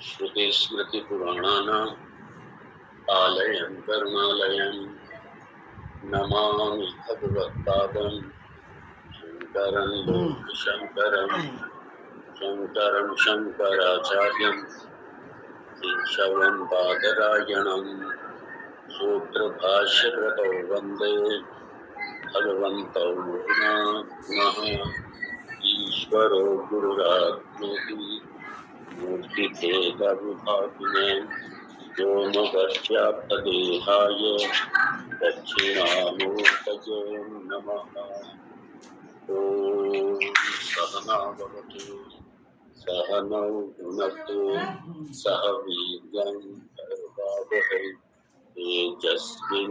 श्रुतिस्मृतिपुराणानाम् आलयं करुणालयं नमामि भगवत्पादं शङ्करं लोकशङ्करं शङ्करं शङ्कराचार्यं केशवं बादरायणं सूत्रभाष्यकृतौ वन्दे भगवन्तौ पुनः ईश्वरो गुरुरात्मेति मूर्तिभेदविभागिने व्योमवद्व्याप्तदेहाय दक्षिणामूर्तये नमः। ॐ सहना भवतु सहनौ भुनक्तु सह वीर्यं करवावहै तेजस्विनावधीतमस्तु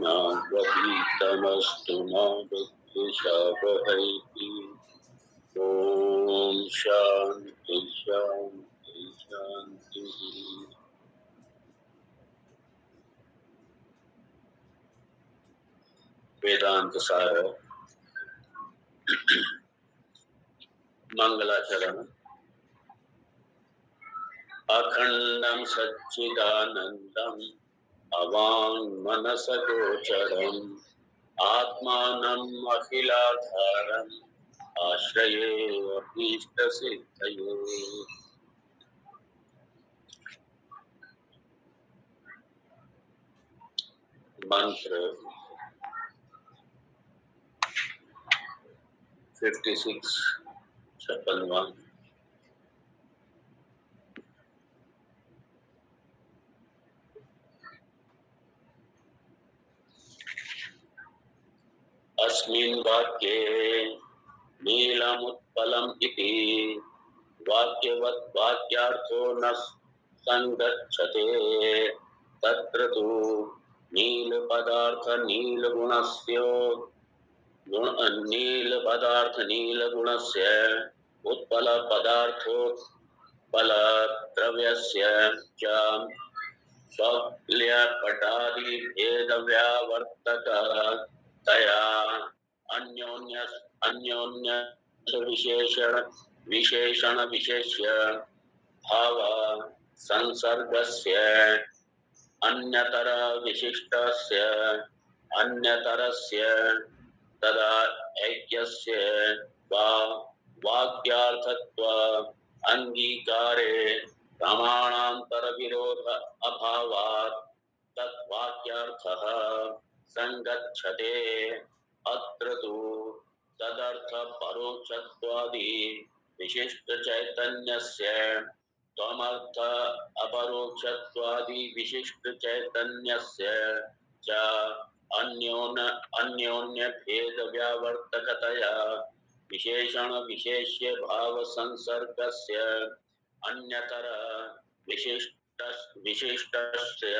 मा विद्विषावहै। ॐ शान्ति शान्ति शान्तिः। वेदांत सार मंगलाचरण अखंडं सच्चिदानंदं अवांग मनसगोचरम् आत्मानम् अखिलाधारम् आश्रये अभीष्टसिद्धये। मंत्र 56 56वां। अस्मिन् वाक्ये नीलमुत्पलम् इति वाक्यवत् वाक्यार्थो न संगच्छते। तत्र तु नील पदार्थ नील गुणस्य उत्पल पदार्थोत्पल द्रव्यस्य च स्वल्यपटादि भेद व्यावर्तकतया अन्योन्य विशेषण विशेष्य भाव संसर्गस्य अन्यतर विशिष्टस्य अन्यतरस्य तदा ऐक्यस्य वा वाक्यार्थत्व अंगीकारे प्रमाणांतर विरोध अभावात् तद्वाक्यार्थः संगच्छते। अत्र तु तदर्थ परोक्षत्वादि विशिष्ट चैतन्यस्य त्वमर्थ अपरोक्षत्वादि विशिष्ट चैतन्यस्य च अन्योन्य भेद व्यावर्तकतया विशेषण विशेष्य भाव संसर्गस्य अन्यतर विशिष्टस्य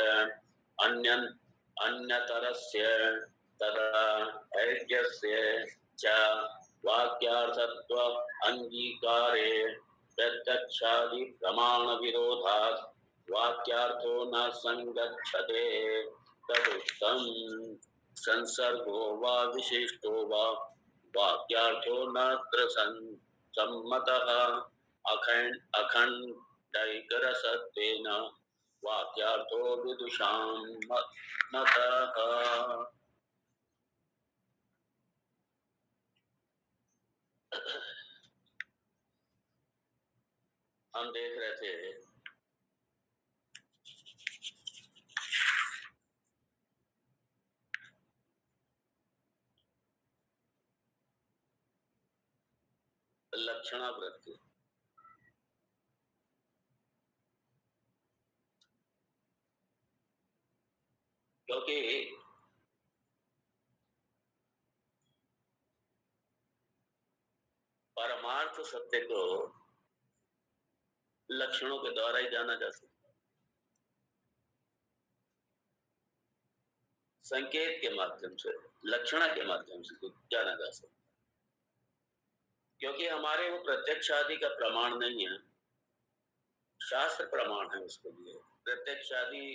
अन्यतरस्य तदा ऐक्यस्य च वाक्यार्थत्व अंगीकारे प्रत्यक्षादि प्रमाण विरोधात् वाक्यार्थो न संगच्छते। तदुक्तम् संसर्गो वा विशिष्टो वा वाक्यार्थो नत्र सम्मतः अखण्डैकरसत्वेन वाक्यार्थो विदुषां मतः। हम देख रहे थे लक्षणावृत्ति। क्योंकि परमार्थ सत्य को लक्षणों के द्वारा ही जाना जा सकता है, संकेत के माध्यम से, लक्षण के माध्यम से जाना जा सकता है। क्योंकि हमारे वो प्रत्यक्ष आदि का प्रमाण नहीं है, शास्त्र प्रमाण है उसके लिए। प्रत्यक्ष आदि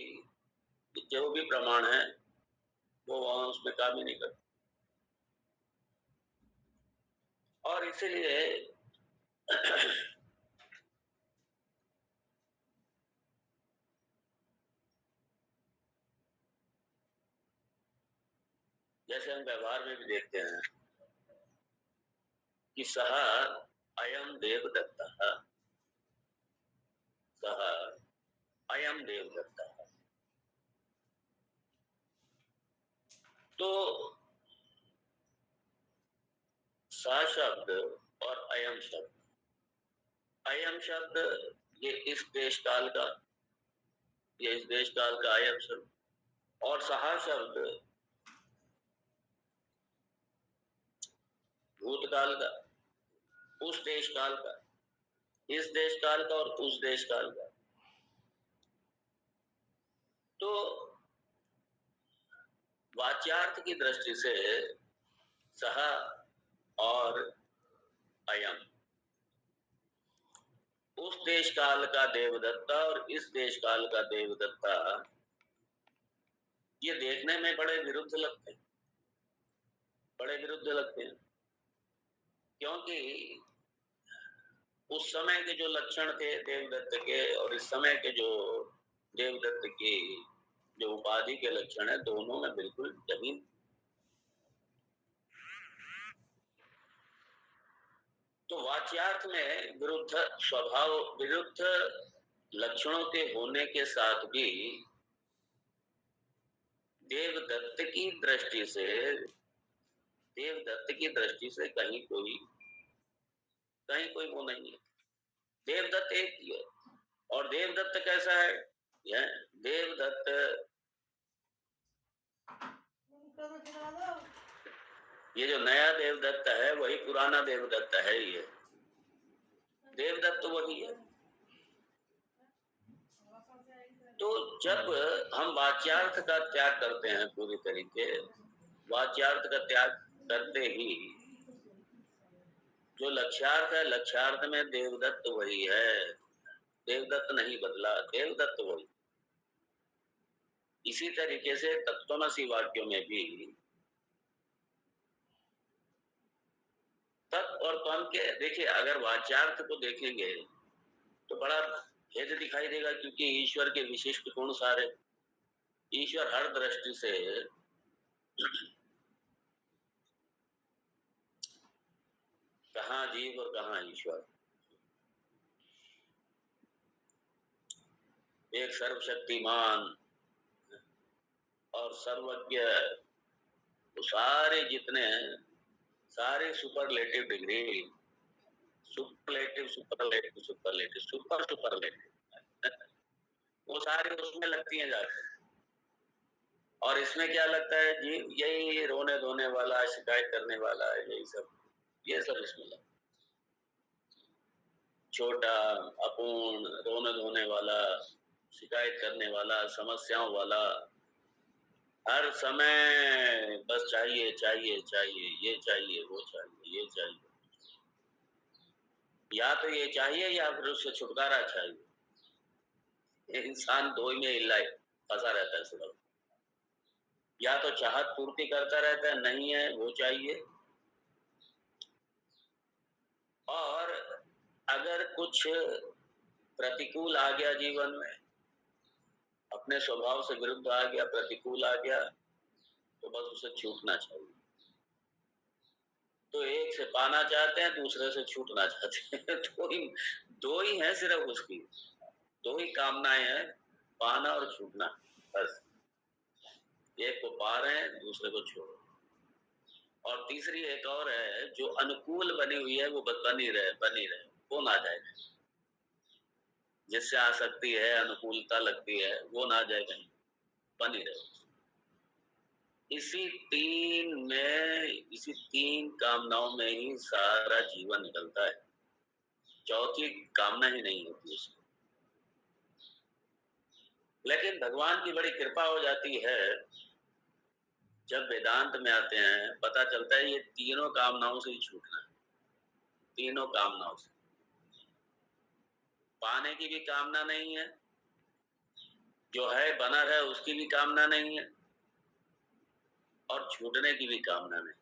जो भी प्रमाण है वो वहां उसमें काम ही नहीं करता। और इसीलिए जैसे हम व्यवहार में भी देखते हैं कि सह अयम देवदत्तः, सह अयम देवदत्तः। तो सा शब्द और अयम शब्द, अयम शब्द ये इस देश काल का, ये इस देश काल का अयम शब्द, और सहा शब्द भूतकाल का, उस देश काल का, इस देश काल का और उस देश काल का। तो वाच्यार्थ की दृष्टि से सह और अयम, उस देश काल का देवदत्ता और इस देश काल का देवदत्ता, ये देखने में बड़े विरुद्ध लगते हैं, बड़े विरुद्ध लगते हैं। क्योंकि उस समय के जो लक्षण थे देवदत्त के और इस समय के जो देवदत्त की जो उपाधि के लक्षण है, दोनों में बिल्कुल जमीन। तो वाच्यार्थ में विरुद्ध स्वभाव, विरुद्ध लक्षणों के होने के साथ भी देवदत्त की दृष्टि से, देवदत्त की दृष्टि से कहीं कोई वो नहीं है। देवदत्त एक ही है। और देवदत्त कैसा है? यह देवदत्त, ये जो नया देवदत्त है वही पुराना देवदत्त है। ये देवदत्त वही है। तो जब हम वाच्यार्थ का त्याग करते हैं पूरी तरीके, वाच्यार्थ का त्याग करते ही जो लक्ष्यार्थ है, लक्ष्यार्थ में देवदत्त वही है, देवदत्त नहीं बदला, देवदत्त वही। इसी तरीके से तत्त्वमसि वाक्यों में भी तत् और त्वम के, देखिए अगर वाच्यार्थ को देखेंगे तो बड़ा भेद दिखाई देगा, क्योंकि ईश्वर के विशिष्ट गुण सारे, ईश्वर हर दृष्टि से कहाँ जीव और कहाँ ईश्वर, एक सर्वशक्तिमान और सर्वज्ञ, सारे जितने हैं, सारे superlative degree, superlative superlative superlative super superlative वो सारे उसमें लगती हैं जाके। और इसमें क्या लगता है जी? यही रोने धोने वाला, शिकायत करने वाला, यही सब, ये सब इसमें लगता है। छोटा, अपूर्ण, रोने धोने वाला, शिकायत करने वाला, समस्याओं वाला, हर समय बस चाहिए चाहिए चाहिए, ये चाहिए वो चाहिए, ये चाहिए, या तो ये चाहिए या फिर उससे छुटकारा चाहिए। इंसान दो ही में हिला फंसा रहता है सिर्फ, या तो चाहत पूर्ति करता रहता है, नहीं है वो चाहिए, और अगर कुछ प्रतिकूल आ गया जीवन में, अपने स्वभाव से विरुद्ध आ गया, प्रतिकूल आ गया, तो बस उसे छूटना चाहिए। तो एक से पाना चाहते हैं, दूसरे से छूटना चाहते हैं। दो ही है सिर्फ उसकी, दो ही कामनाएं हैं, पाना और छूटना, बस। एक को पा रहे हैं, दूसरे को छोड़ो। और तीसरी एक और है जो अनुकूल बनी हुई है, वो बनी रहे, वो ना जाए, जिससे आसक्ति है, अनुकूलता लगती है, वो ना जाए कहीं, बनी रहे। इसी तीन कामनाओं में ही सारा जीवन निकलता है, चौथी कामना ही नहीं होती उसमें। लेकिन भगवान की बड़ी कृपा हो जाती है, जब वेदांत में आते हैं पता चलता है ये तीनों कामनाओं से ही छूटना है, तीनों कामनाओं से। पाने की भी कामना नहीं है, जो है बना रहे उसकी भी कामना नहीं है, और छूटने की भी कामना नहीं।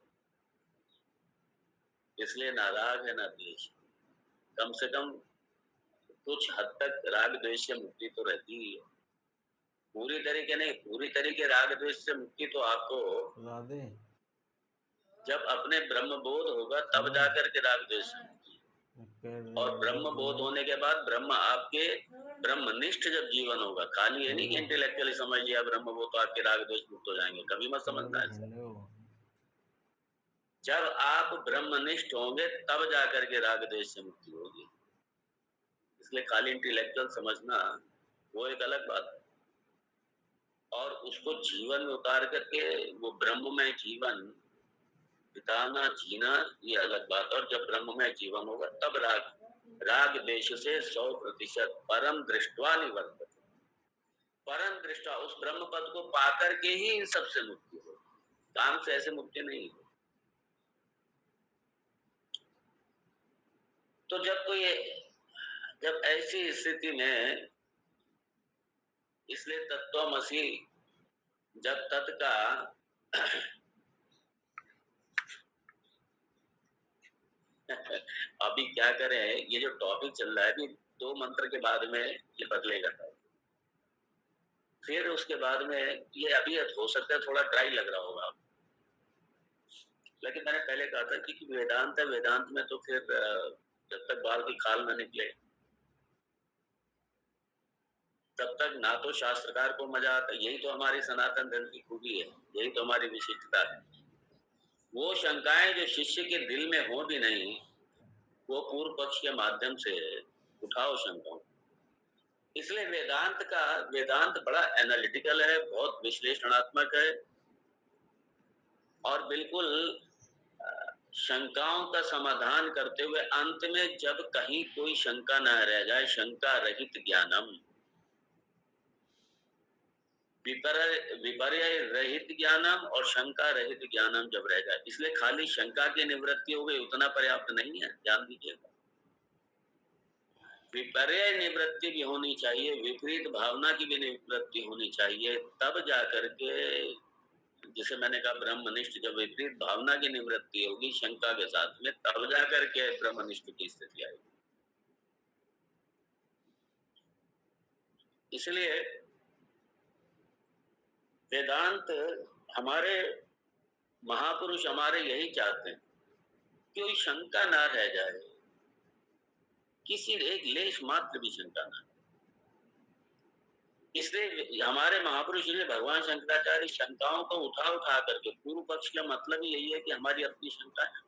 इसलिए ना राग है ना द्वेष, कम से कम कुछ हद तक राग द्वेष से मुक्ति तो रहती ही है। पूरी तरीके नहीं, पूरी तरीके राग द्वेष से मुक्ति तो आपको राधे जब अपने ब्रह्म बोध होगा तब जाकर के राग द्वेष से मुक्ति है। और ब्रह्म बोध होने के बाद ब्रह्म आपके ब्रह्मनिष्ठ जब जीवन होगा, खाली है नहीं कि इंटेलेक्चुअली समझ लिया ब्रह्म बोध तो आपके राग द्वेष मुक्त हो जाएंगे, कभी मत समझना ऐसा। जब आप ब्रह्मनिष्ठ होंगे तब जाकर के राग द्वेष से मुक्ति होगी। इसलिए खाली इंटेलेक्चुअल समझना वो एक अलग बात है, और उसको जीवन में उतार करके वो ब्रह्ममय जीवन बिताना जीना ये अलग बात। और जब ब्रह्ममय जीवन होगा तब राग द्वेष से 100% परम दृष्टवा निवर्तते। परम दृष्टा उस ब्रह्म पद को पाकर के ही इन सबसे मुक्ति हो, काम से ऐसे मुक्ति नहीं हो। तो जब ऐसी स्थिति में, इसलिए तत्वमसि जब तत् का अभी क्या करें, ये जो टॉपिक चल रहा है अभी 2 मंत्र के बाद में ये बदलेगा, फिर उसके बाद में ये अभी हो सकता है थोड़ा ड्राई लग रहा होगा, लेकिन मैंने पहले कहा था कि वेदांत है, वेदांत में तो फिर जब तक बाल की खाल न निकले तब तक ना तो शास्त्रकार को मजा आता। यही तो हमारी सनातन धर्म की खूबी है, यही तो हमारी विशिष्टता है। वो शंकाएं जो शिष्य के दिल में हो भी नहीं, वो पूर्व पक्ष के माध्यम से उठाओ शंकाओं। इसलिए वेदांत बड़ा एनालिटिकल है, बहुत विश्लेषणात्मक है, और बिल्कुल शंकाओं का समाधान करते हुए अंत में जब कहीं कोई शंका न रह जाए, शंका रहित ज्ञानम, विपर्य रहित ज्ञानम और शंका रहित ज्ञानम जब रह जाए। इसलिए खाली शंका की निवृत्ति हो गई उतना पर्याप्त नहीं है, ध्यान दीजिएगा। विपर्य निवृत्ति भी होनी चाहिए, विपरीत भावना की भी निवृत्ति होनी चाहिए, तब जाकर के, जिसे मैंने कहा ब्रह्मनिष्ठ, जब विपरीत भावना की निवृत्ति होगी शंका के साथ में, तब जाकर के ब्रह्मनिष्ठ की स्थिति आएगी। इसलिए वेदांत हमारे महापुरुष हमारे यही चाहते हैं कि कोई शंका ना रह जाए, किसी एक लेश मात्र भी शंका ना। इसलिए हमारे महापुरुष ने भगवान शंकराचार्य शंकाओं को उठा करके, पूर्व पक्ष का मतलब ही यही है कि हमारी अपनी शंका है,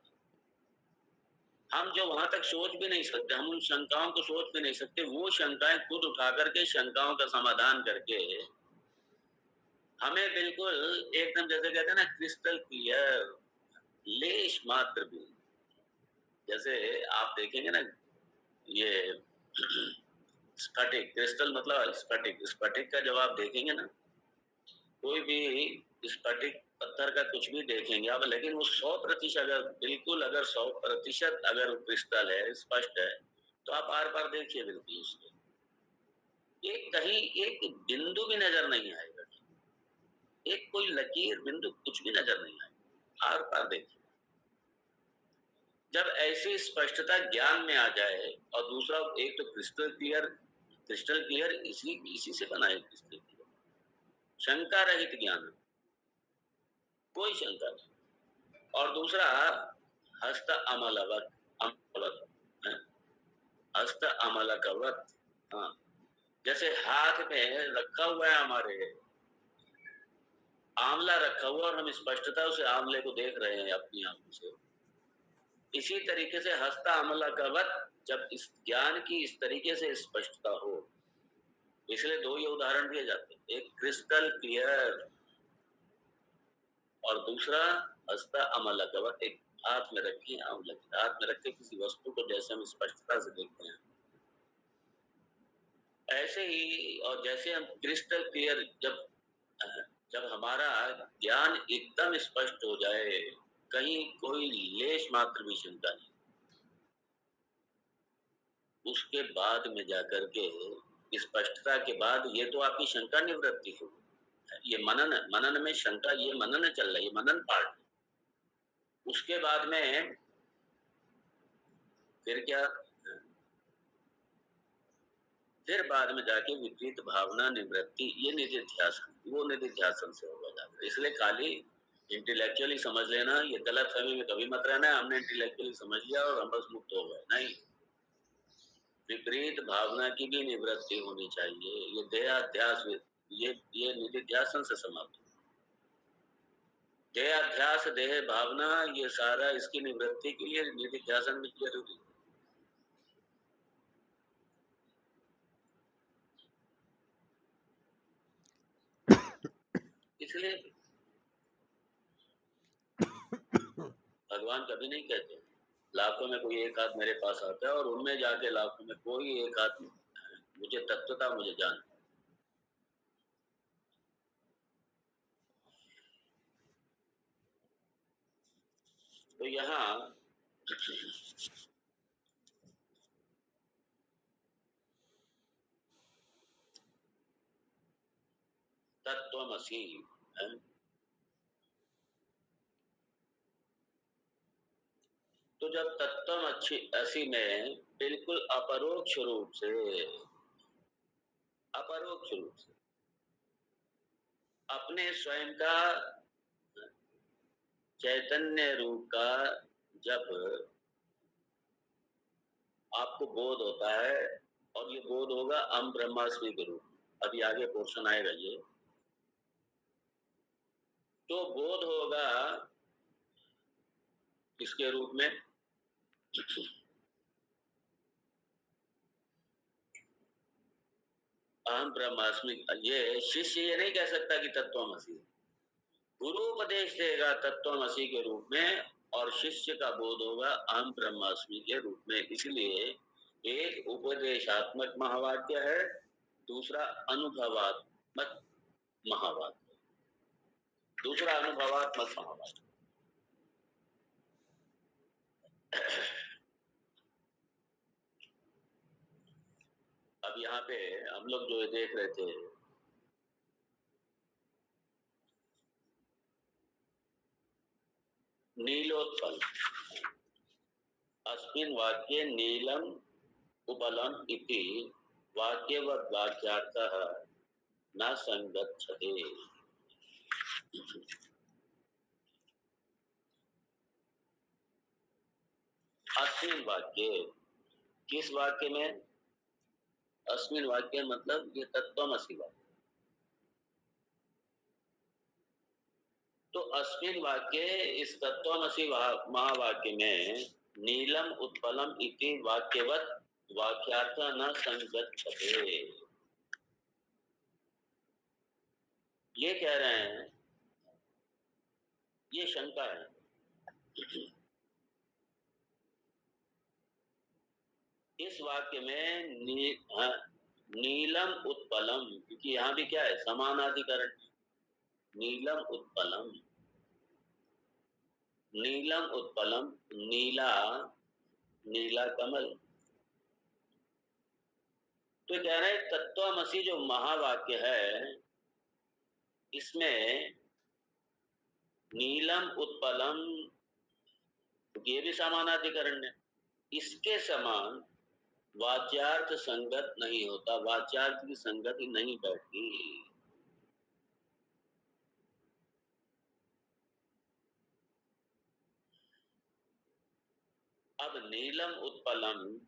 हम जो वहां तक सोच भी नहीं सकते, हम उन शंकाओं को सोच भी नहीं सकते, वो शंकाएं खुद उठा करके शंकाओं का समाधान करके हमें बिल्कुल एकदम, जैसे कहते हैं ना, क्रिस्टल क्लियर, लेश मात्र भी। जैसे आप देखेंगे ना, ये स्फटिक, क्रिस्टल मतलब स्फटिक, स्फटिक का जब आप देखेंगे ना, कोई भी स्फटिक पत्थर का कुछ भी देखेंगे आप, लेकिन वो 100% अगर बिल्कुल, अगर 100% अगर क्रिस्टल है, स्पष्ट है, तो आप आर पार देखिए बिल्कुल उसके, एक कहीं एक बिंदु भी नजर नहीं आएगा, एक कोई लकीर बिंदु कुछ भी नजर नहीं आएगा, आर पार देखिए। जब ऐसी स्पष्टता ज्ञान में आ जाए, और दूसरा एक तो क्रिस्टल क्लियर इसी से बना है, क्रिस्टल क्लियर, शंका रहित ज्ञान, कोई शंका नहीं। और दूसरा हस्त अमलवत, अमलवत है? हस्त अमलकवत, हाँ, जैसे हाथ में रखा हुआ है हमारे आंवला रखा हुआ, और हम स्पष्टता से आंवले को देख रहे हैं अपनी आंखों से, इसी तरीके से हस्त अमलकवत, जब इस ज्ञान की इस तरीके से स्पष्टता हो। इसलिए 2 ही उदाहरण दिए जाते हैं, एक क्रिस्टल क्लियर और दूसरा हस्त अमलकवत। एक हाथ में रखी आंवला, हाथ में रखे किसी वस्तु को जैसे हम स्पष्टता से देखते हैं, ऐसे ही, और जैसे हम क्रिस्टल क्लियर, जब हमारा ज्ञान एकदम स्पष्ट हो जाए, कहीं कोई लेश मात्र भी शंका नहीं, उसके बाद में जाकर के स्पष्टता के बाद, ये तो आपकी शंका निवृत्ति हो, ये मनन में शंका, ये मनन चल रहा है, ये मनन पार्ट। उसके बाद में फिर क्या, फिर बाद में जाके विपरीत भावना निवृत्ति, ये निधिध्यासन, वो निधिध्यासन से होगा जाकर। इसलिए खाली इंटेलेक्चुअली समझ लेना, ये गलत फहमी में कभी मत रहना हमने इंटेलेक्चुअली समझ लिया और हम बस मुक्त हो गए, नहीं। विपरीत भावना की भी निवृत्ति होनी चाहिए। ये देहाध्यास, ये निधिध्यासन से समाप्त। देहाध्यास, देह भावना, ये सारा इसकी निवृत्ति के लिए निधिध्यासन भी जरूरी। इसलिए भगवान कभी नहीं कहते लाखों में कोई एक हाथ मेरे पास आता है और उनमें जाके लाखों में कोई एक हाथ मुझे तत्वता, मुझे जान। तो यहाँ तत्वमसि है। तो जब तत्वमसि में बिल्कुल अपरोक्ष रूप से, अपरोक्ष रूप से अपने स्वयं का चैतन्य रूप का जब आपको बोध होता है, और ये बोध होगा अहम ब्रह्मास्मि के रूप में, अभी आगे पोर्शन आएगा ये, तो बोध होगा किसके रूप में? अहम ब्रह्मास्मि। ये शिष्य ये नहीं कह सकता कि तत्वमसि, गुरु उपदेश देगा तत्वमसि के रूप में, और शिष्य का बोध होगा अहम ब्रह्मास्मि के रूप में। इसलिए एक उपदेशात्मक महावाक्य है, दूसरा अनुभवात्मक महावाक्य, दूसरा अनुभवात्मक महावाक्य। अब यहाँ पे हम लोग जो देख रहे थे, नीलोत्पल, अस्मिन् वाक्ये नीलम उपलम इति वाक्यवद् वाक्यार्थः न संगच्छते। अस्मिन् वाक्ये, किस वाक्य में? अस्मिन् वाक्य मतलब ये तत्वमसि वाक्य। तो अस्मिन् वाक्य, इस तत्वमसि महावाक्य में नीलम उत्पलम इति वाक्यवत् वाक्यार्थ न संगच्छते, ये कह रहे हैं, ये शंका है। इस वाक्य में नीलम उत्पलम, क्योंकि यहाँ भी क्या है, समानाधिकरण। नीलम उत्पलम, नीलम उत्पलम, नीला, नीला कमल। तो कह रहे हैं तत्वमसि जो महावाक्य है, इसमें नीलम उत्पलम, ये भी समानाधिकरण है, इसके समान वाच्यार्थ संगत नहीं होता, वाच्यार्थ की संगति नहीं बैठती। अब नीलम उत्पलम,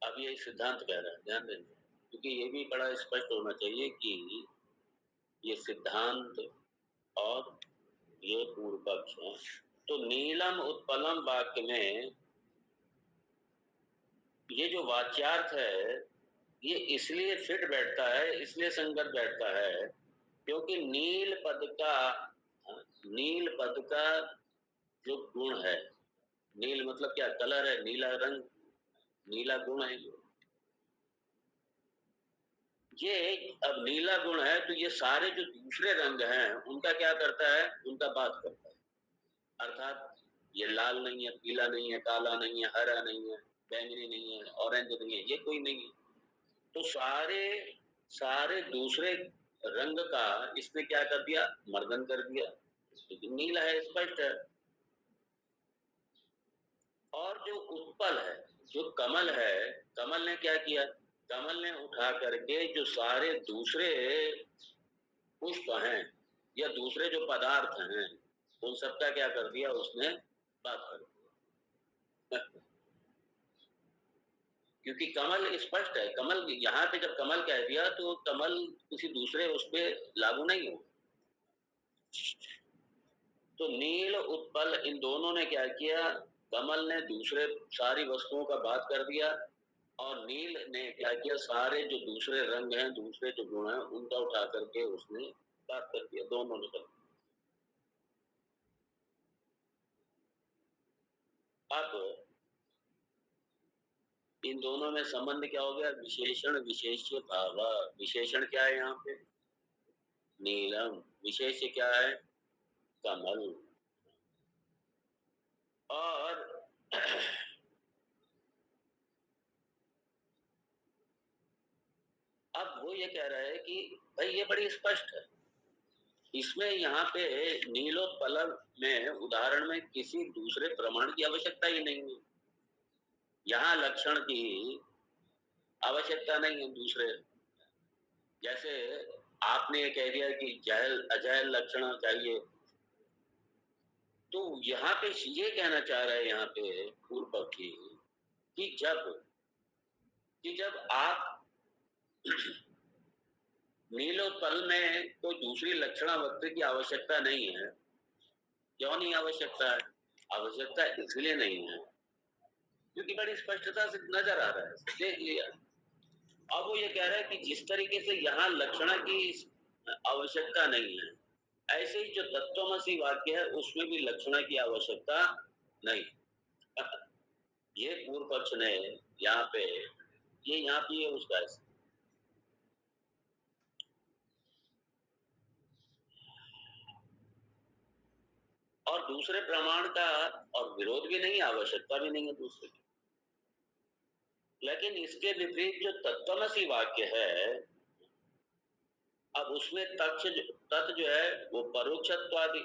अब ये सिद्धांत कह रहा है, ध्यान देंगे, क्योंकि ये भी बड़ा स्पष्ट होना चाहिए कि ये सिद्धांत और ये पूर्व पक्ष है। तो नीलम उत्पलम वाक्य में ये जो वाच्यार्थ है, ये इसलिए फिट बैठता है, इसलिए संगत बैठता है, क्योंकि नील पद का जो गुण है, नील मतलब क्या, कलर है, नीला रंग, नीला गुण है ये। अब नीला गुण है तो ये सारे जो दूसरे रंग हैं उनका क्या करता है, उनका बात करता है। अर्थात ये लाल नहीं है, पीला नहीं है, काला नहीं है, हरा नहीं है, बैंगनी नहीं है, ऑरेंज नहीं है, ये कोई नहीं है। तो सारे सारे दूसरे रंग का इसने क्या कर दिया, मर्दन कर दिया। नीला है, स्पष्ट है। और जो उत्पल है, जो कमल है, कमल ने क्या किया? कमल ने उठा करके जो सारे दूसरे पुष्प हैं या दूसरे जो पदार्थ हैं, उन सबका क्या कर दिया उसने? बात कर दिया। क्योंकि कमल स्पष्ट है, कमल यहाँ पे जब कमल कह दिया तो कमल किसी दूसरे उस पे लागू नहीं हो। तो नील उत्पल इन दोनों ने क्या किया? कमल ने दूसरे सारी वस्तुओं का बात कर दिया और नील ने क्या किया? सारे जो दूसरे रंग हैं, दूसरे जो गुण हैं, उनका उठा करके उसने बात कर दिया, दोनों ने कर दिया। अब इन दोनों में संबंध क्या हो गया? विशेषण विशेष्य भाव। विशेषण क्या है यहाँ पे? नीलम। विशेष्य क्या है? कमल। और अब वो ये कह रहा है कि भाई ये बड़ी स्पष्ट है, इसमें यहाँ पे नीलोत्पल में उदाहरण में किसी दूसरे प्रमाण की आवश्यकता ही नहीं है, यहाँ लक्षण की आवश्यकता नहीं है दूसरे। जैसे आपने ये कह दिया कि जहल अजहल लक्षण चाहिए, तो यहाँ पे ये कहना चाह रहा है यहाँ पे पूर्व पक्षी कि जब आप नीलोत्पल में कोई दूसरी लक्षणावृत्ति की आवश्यकता नहीं है। क्यों नहीं आवश्यकता है? आवश्यकता इसलिए नहीं है क्योंकि बड़ी स्पष्टता से नजर आ रहा है, देख लिया। अब वो ये कह रहा है कि जिस तरीके से यहाँ लक्षणा की आवश्यकता नहीं है, ऐसे ही जो तत्वमसी वाक्य है उसमें भी लक्षणा की आवश्यकता नहीं। ये पूर्व पक्ष ने यहाँ पे ये यहाँ पे ये उसका है। और दूसरे प्रमाण का और विरोध भी नहीं, आवश्यकता भी नहीं है दूसरे की। लेकिन इसके विपरीत जो तत्वमसी वाक्य है, अब उसमें तत् जो है वो परोक्षत्वादि,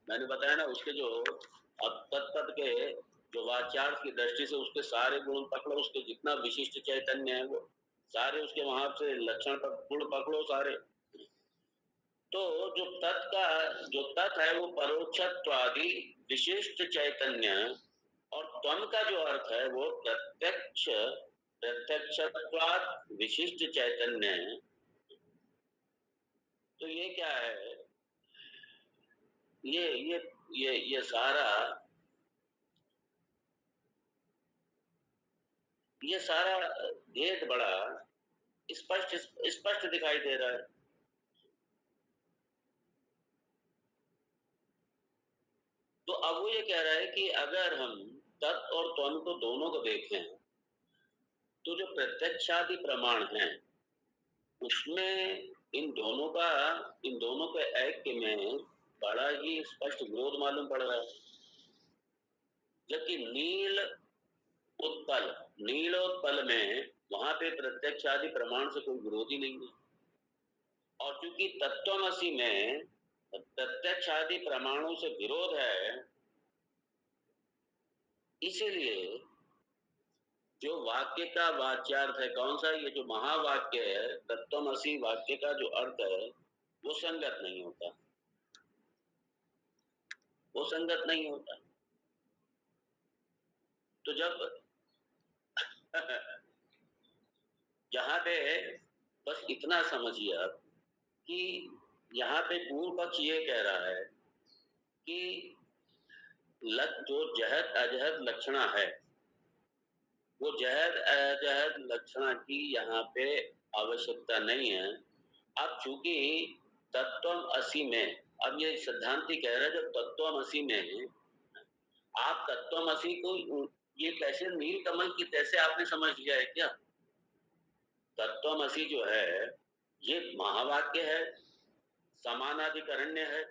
मैंने बताया ना उसके जो अब तत्पद के जो वाच्यार्थ की दृष्टि से उसके सारे गुण पकड़ो, उसके जितना विशिष्ट चैतन्य है वो सारे उसके वहां से लक्षण तक गुण पकड़ो सारे। तो जो तत् है वो परोक्षत्वादि विशिष्ट चैतन्य, और त्वम का जो अर्थ है वो प्रत्यक्षत्वात् विशिष्ट चैतन्य। तो ये क्या है? ये ये ये सारा भेद बड़ा स्पष्ट स्पष्ट दिखाई दे रहा है। तो अब वो ये कह रहा है कि अगर हम तत् और त्वम को दोनों को देखें तो जो प्रत्यक्षादि प्रमाण हैं उसमें इन दोनों के ऐक्य में बड़ा ही स्पष्ट विरोध मालूम पड़ रहा है। जबकि नीलोत्पल में वहां पे प्रत्यक्षादि प्रमाण से कोई विरोधी नहीं है। और चूंकि तत्वमसी में प्रत्यक्ष आदि प्रमाणों से विरोध है, इसीलिए जो वाक्य का वाच्यार्थ है कौन सा? ये जो महावाक्य है तत्वमसी वाक्य का जो अर्थ है वो संगत नहीं होता, वो संगत नहीं होता। तो जब यहाँ पे बस इतना समझिए आप कि यहाँ पे पूर्व पक्ष ये कह रहा है कि जो जहद अजहद लक्षणा है वो जहद अजहद लक्षणा की यहाँ पे आवश्यकता नहीं है। अब चूंकि तत्वम असी में, अब ये सिद्धांति कह रहे हैं जब तत्वम असी में आप तत्वम असी को ये कैसे नील कमल की कैसे आपने समझ लिया है क्या? तत्वम असी जो है ये महावाक्य है, समानाधिकरण्य है,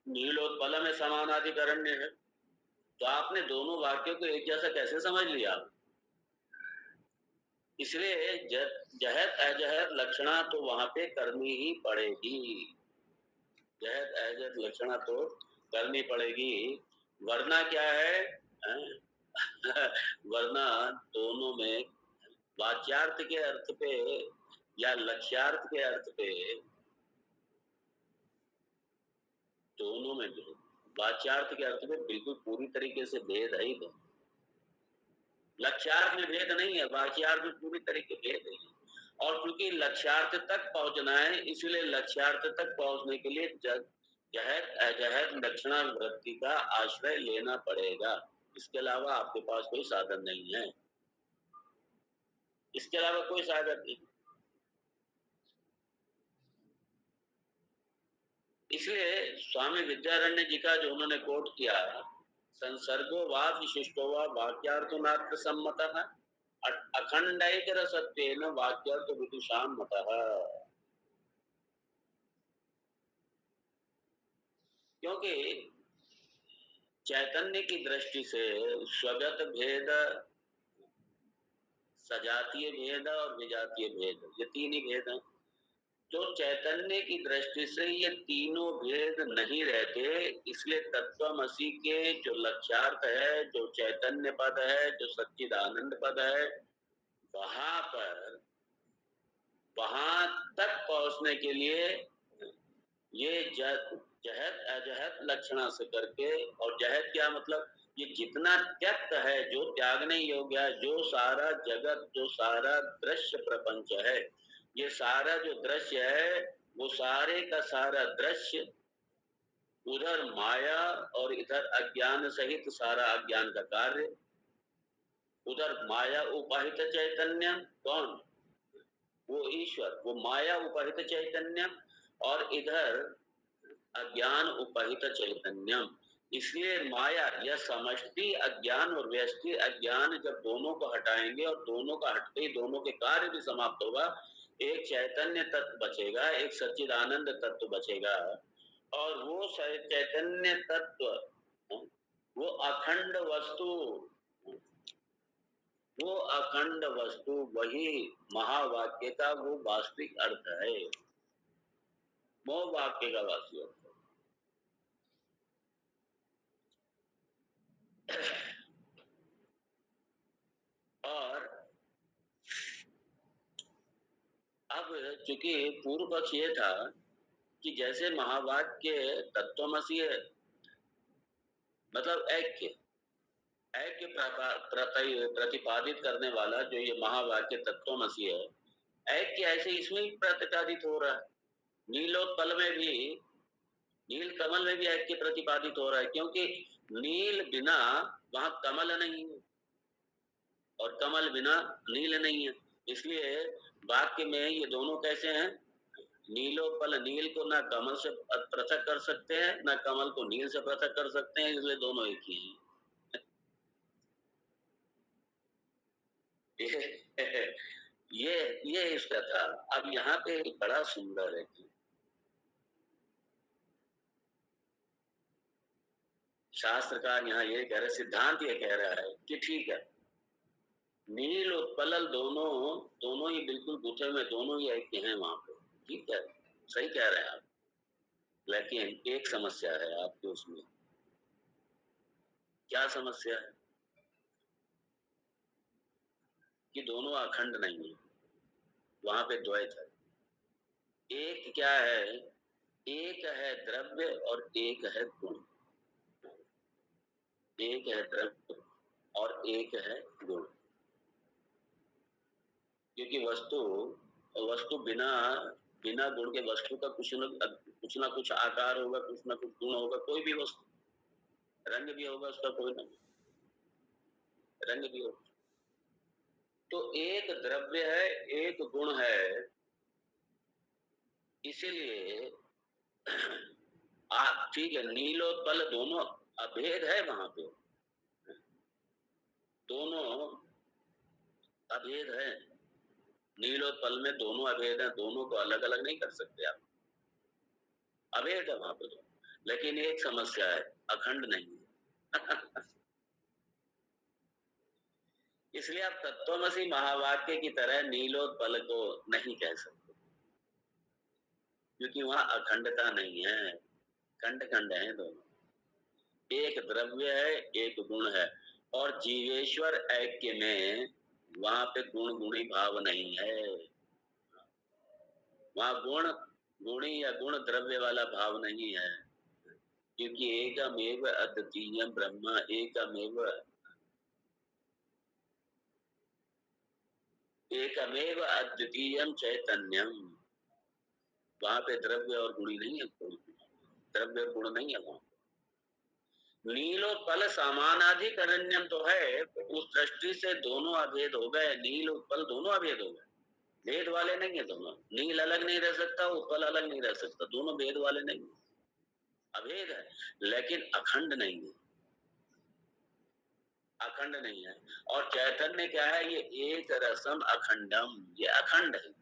नीलोत्पल में समानाधिकरण्य है। तो आपने दोनों वाक्यों को एक जैसा कैसे समझ लिया? इसलिए जहद अजहद लक्षणा तो वहां पे करनी ही पड़ेगी, जहद अजहद लक्षणा तो करनी पड़ेगी। वरना क्या है? वरना दोनों में वाच्यार्थ के अर्थ पे या लक्ष्यार्थ के अर्थ पे दोनों में भेद, वाच्यार्थ के अर्थ में बिल्कुल पूरी तरीके से भेद है ही नहीं। लक्ष्यार्थ में भेद नहीं है, वाच्यार्थ में पूरी तरीके भेद है। और क्योंकि लक्ष्यार्थ तक पहुंचना है, इसलिए लक्ष्यार्थ तक पहुंचने के लिए जहद अजहद लक्षणा वृत्ति का आश्रय लेना पड़ेगा। इसके अलावा आपके पास कोई साधन नहीं है, इसके अलावा कोई साधन नहीं। इसलिए स्वामी विद्यारण्य जी का जो उन्होंने कोट किया, संसर्गो वा विशिष्टो वा वाक्यार्थनार्थ सम्मतः अखंडैकर सत्वेन वाक्यार्थ विदुषाम मतः। क्योंकि चैतन्य की दृष्टि से स्वगत भेद, सजातीय भेद और विजातीय भेद, ये तीन ही भेद हैं। तो चैतन्य की दृष्टि से ये तीनों भेद नहीं रहते, इसलिए तत्वमसि के जो लक्ष्यार्थ है, जो चैतन्य पद है, जो सच्चिदानंद पद है, वहां तक पहुंचने के लिए ये जहद अजहद लक्षणा से करके, और जहद क्या मतलब, ये जितना त्यक्त है, जो त्यागने योग्य है, जो सारा जगत, जो सारा दृश्य प्रपंच है, ये सारा जो दृश्य है, वो सारे का सारा दृश्य उधर माया और इधर अज्ञान सहित सारा अज्ञान का कार्य, उधर माया उपाहित चैतन्य, कौन, वो ईश्वर, वो माया उपाहित चैतन्य, और इधर अज्ञान उपहित चैतन्यम। इसलिए माया या समष्टि अज्ञान और व्यष्टि अज्ञान जब दोनों को हटाएंगे, और दोनों का हटते ही दोनों के कार्य भी समाप्त होगा, एक चैतन्य तत्व बचेगा, एक सच्चिदानंद तत्व बचेगा। और वो चैतन्य तत्व, वो अखंड वस्तु, वो अखंड वस्तु वही महावाक्य का वो वास्तविक अर्थ है, वो वाक्य का वास्तविक अर्थ। और अब चूंकि पूर्व पक्ष ये था कि जैसे महावाक्य तत्वमसि है, मतलब ऐक्य प्रतिपादित करने वाला जो ये महावाक्य तत्वमसि है, ऐक्य ऐसे इसमें भी प्रतिपादित हो रहा है। नीलोत्पल में भी, नील कमल में भी ऐक्य प्रतिपादित हो रहा है, क्योंकि नील बिना वहां कमल नहीं है, और कमल बिना नील नहीं है। इसलिए वाक्य में ये दोनों कैसे हैं, नीलोपल, नील को ना कमल से पृथक कर सकते हैं, ना कमल को नील से पृथक कर सकते हैं, इसलिए दोनों एक ही हैं। ये इसका था। अब यहाँ पे बड़ा सुंदर है कि शास्त्रकार यहाँ ये कह रहे, सिद्धांत ये कह रहा है कि ठीक है, नील उत्पल दोनों ही बिल्कुल गुथे में, दोनों ही एक हैं वहां पे, ठीक है, सही कह रहे हैं आप। लेकिन एक समस्या है आपके उसमें। क्या समस्या है? कि दोनों अखंड नहीं है, वहां पे द्वैत है। एक क्या है, एक है द्रव्य और एक है गुण, एक है द्रव्य और एक है गुण। क्योंकि वस्तु वस्तु बिना बिना गुण के वस्तु का कुछ ना कुछ आकार होगा, कुछ ना कुछ गुण होगा। कोई भी वस्तु, रंग भी होगा उसका, कोई ना रंग भी होगा। तो एक द्रव्य है, एक गुण है, इसीलिए आप ठीक है, नीलोत्पल दोनों अभेद है वहां पे, दोनों अभेद है। नीलोत्पल में दोनों अभेद है, दोनों को अलग अलग नहीं कर सकते आप, अभेद है वहां पे तो। लेकिन एक समस्या है, अखंड नहीं है। इसलिए आप तत्वमसि महावाक्य की तरह नीलोत्पल को नहीं कह सकते, क्योंकि वहां अखंडता नहीं है, खंड खंड है दोनों। एक द्रव्य है, एक गुण है, और जीवेश्वर ऐक्य में वहां पे गुण गुणी भाव नहीं है, वहां गुण गुणी या गुण द्रव्य वाला भाव नहीं है, क्योंकि एकमेव अद्वितीय ब्रह्म एकमेव अद्वितीय चैतन्यम, वहां पे द्रव्य और गुणी नहीं है, कोई द्रव्य और गुण नहीं है वहां। नीलोत्पल समानाधिकरण्यम तो है, उस दृष्टि से दोनों अभेद हो गए, नील उत्पल दोनों अभेद हो गए, भेद वाले नहीं है दोनों। नील अलग नहीं रह सकता, उत्पल अलग नहीं रह सकता, दोनों भेद वाले नहीं, अभेद है लेकिन अखंड नहीं है, अखंड नहीं है। और चैतन्य क्या है, ये एक रसम अखंडम, ये अखंड है।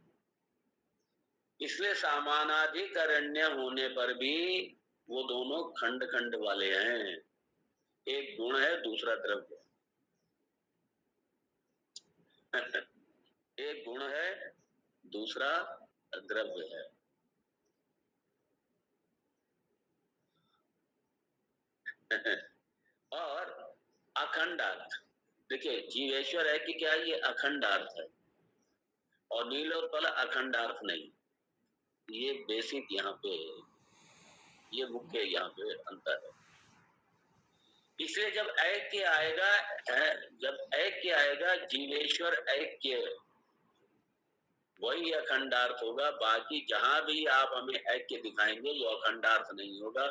इसलिए समानाधिकरण्य होने पर भी वो दोनों खंड खंड वाले हैं, एक गुण है दूसरा द्रव्य एक गुण है दूसरा द्रव्य है। और अखंडार्थ, देखिए जीवेश्वर है कि क्या, ये अखंडार्थ है और नीलोत्पल अखंडार्थ नहीं, ये बेसिक यहाँ पे, ये मुख्य यहाँ पे अंतर है। इसलिए जब ऐक्य आएगा, जब ऐक्य आएगा जीवेश्वर ऐक्य, वही अखंडार्थ होगा। बाकी जहां भी आप हमें ऐक्य दिखाएंगे जो अखंडार्थ नहीं होगा,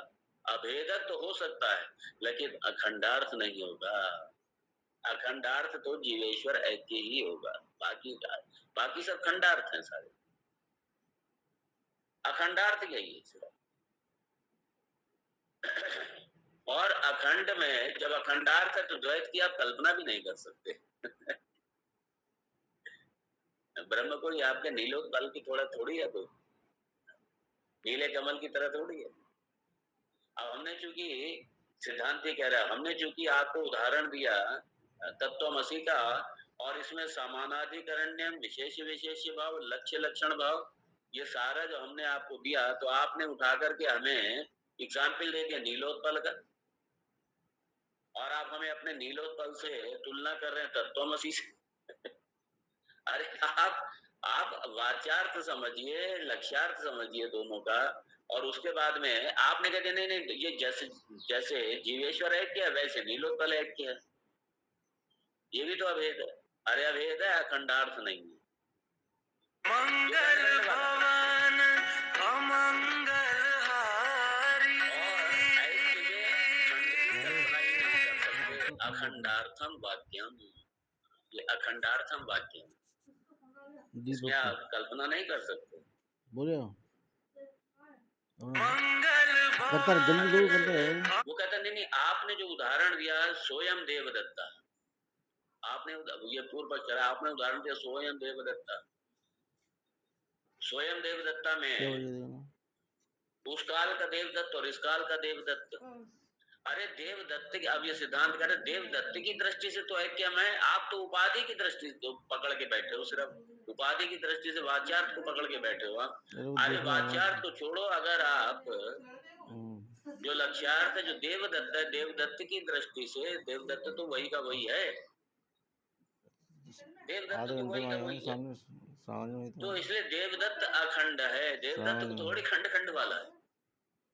अभेदक तो हो सकता है लेकिन अखंडार्थ नहीं होगा। अखंडार्थ तो जीवेश्वर ऐक्य ही होगा, बाकी सब खंडार्थ हैं सारे, अखंडार्थ यही है सिर्फ। और अखंड में जब अखंडार्थ है तो द्वैत की आप कल्पना भी नहीं कर सकते ब्रह्म कोई आपके नीलोत्पल की थोड़ा थोड़ी है, कोई नीले कमल की तरह थोड़ी है। अब हमने चूंकि सिद्धांति कह रहा है, हमने चूंकि आपको उदाहरण दिया तत्वमसि का, और इसमें समानाधिकरण्य, विशेष विशेष भाव, लक्ष्य लक्षण भाव, ये सारा जो हमने आपको दिया, तो आपने उठा करके हमें एग्जाम्पल दे दिया नीलोत्पल का, और आप हमें अपने नीलोत्पल से तुलना कर रहे हैं तत्वमसि से अरे आप वाच्यार्थ समझिए, लक्ष्यार्थ समझिए दोनों का, और उसके बाद में आपने कह दिया नहीं नहीं, ये जैसे जैसे जीवेश्वर है क्या वैसे नीलोत्पल है क्या, ये भी तो अभेद है। अरे अभेद है, अखंडार्थ नहीं है। मंगल भवन अमंगल हारी, अखंडार्थम वाक्यम, ये अखंडार्थम वाक्यम, इसमें आप कल्पना नहीं कर सकते। बोले मंगल करता है, जल्दी जरूर करता है। वो कहता नहीं, आपने जो उदाहरण दिया स्वयं देवदत्ता, आपने ये पूर्व पक्ष है, आपने उदाहरण दिया स्वयं देवदत्ता, स्वयं देवदत्ता में उस काल का देवदत्त और इस काल का देवदत्त, अरे देवदत्त, अब ये सिद्धांत कह रहे देवदत्त की दृष्टि से तो है क्या, मैं, आप तो उपाधि की दृष्टि तो पकड़ के बैठे हो, सिर्फ उपाधि की दृष्टि से वाच्यार्थ को पकड़ के बैठे हो आप। अरे वाच्यार्थ तो छोड़ो, अगर आप जो लक्ष्यार्थ है, जो देवदत्त है, देवदत्त की दृष्टि से देवदत्त तो वही का वही है, देवदत्त तो वही का वही है। तो इसलिए देवदत्त अखंड है, देवदत्त को थोड़ी खंड खंड वाला है,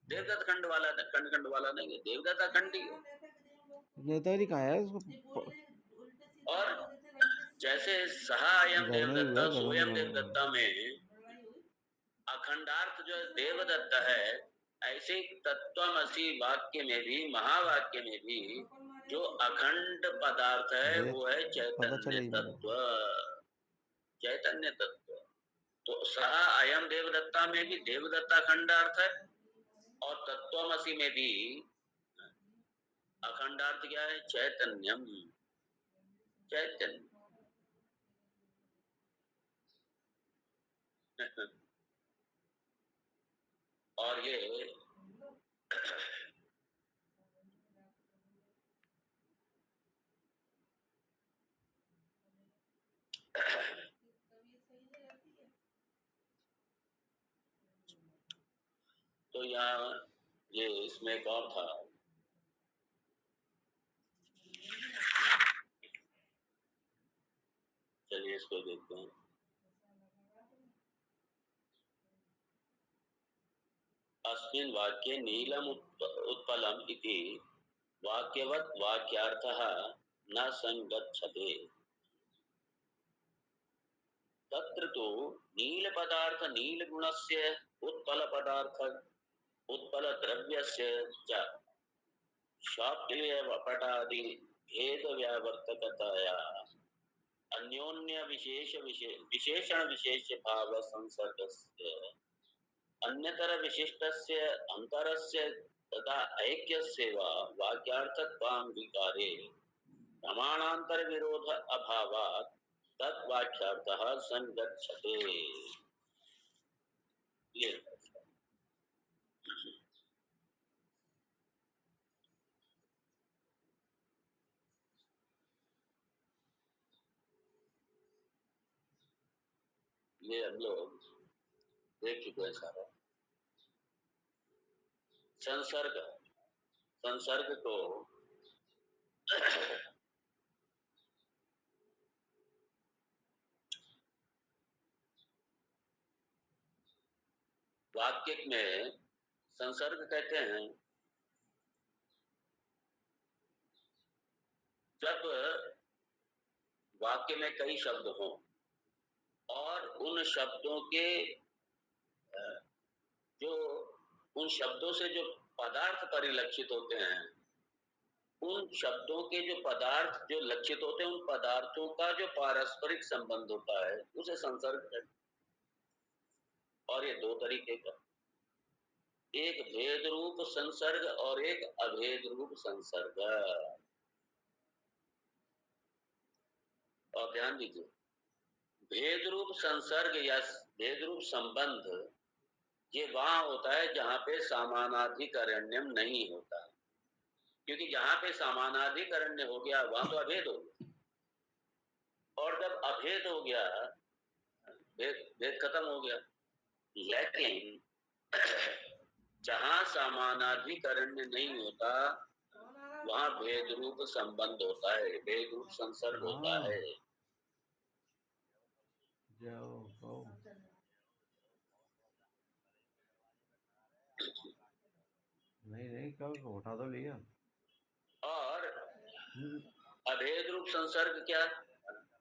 देवदत्त खंड वाला, खंड खंड वाला नहीं है, देवदत्त अखंड ही है। नेतागिरी कहाँ है उसको? और जैसे सहायम देवदत्ता सोयम देवदत्ता में अखंडार्थ जो देवदत्त है, ऐसे तत्वमसि वाक्य में भी, महावाक्य में भी जो अखंड पदार्थ है वो है चैतन्य तत्व, चैतन्य तत्व। तो सहा अयम देवदत्ता में भी देवदत्ता अखंडार्थ है, और तत्वमसि में भी अखंडार्थ क्या है, चैतन्यम, चैतन्य और ये तो यहाँ ये इसमें एक और था, चलिए इसको देखते हैं। अस्मिन् वाक्ये नीलम उत्पलम इति वाक्यवत् वाक्यार्थः न संगच्छते। तत्र तो नील पदार्थ नील गुणस्य उत्पल पदार्थ उत्पल द्रव्यस्य च शाक्यपटादि भेद व्यावर्तकतया अन्योन्य विशेषण विशेष भाव संसर्गस्य अन्यतर विशिष्टस्य अंतरस्य तथा ऐक्यस्य वा वाक्यार्थत्वांगीकारे प्रमाणांतर विरोध अभावात् तद्वाक्यार्थः संगच्छते। ये हम लोग देख चुके हैं सारा। संसर्ग, संसर्ग को वाक्य में संसर्ग कहते हैं जब वाक्य में कई शब्द हों और उन शब्दों के जो उन शब्दों से जो पदार्थ परिलक्षित होते हैं, उन शब्दों के जो पदार्थ जो लक्षित होते हैं, उन पदार्थों का जो पारस्परिक संबंध होता है उसे संसर्ग है। और ये दो तरीके का, एक भेद रूप संसर्ग और एक अभेद रूप संसर्ग। और ध्यान दीजिए, भेद रूप संसर्ग या भेद रूप संबंध ये वहां होता है जहां पे समानाधिकरण्यम नहीं होता, क्योंकि जहां पे समानाधिकरण्य हो गया वहां तो अभेद हो गया, और जब अभेद हो गया भेद खत्म हो गया। लेकिन जहां समानाधिकरण्य नहीं होता वहां भेद रूप संबंध होता है, भेद रूप संसर्ग होता है। नहीं कल उठा तो लिया। और अभेद रूप संसर्ग क्या?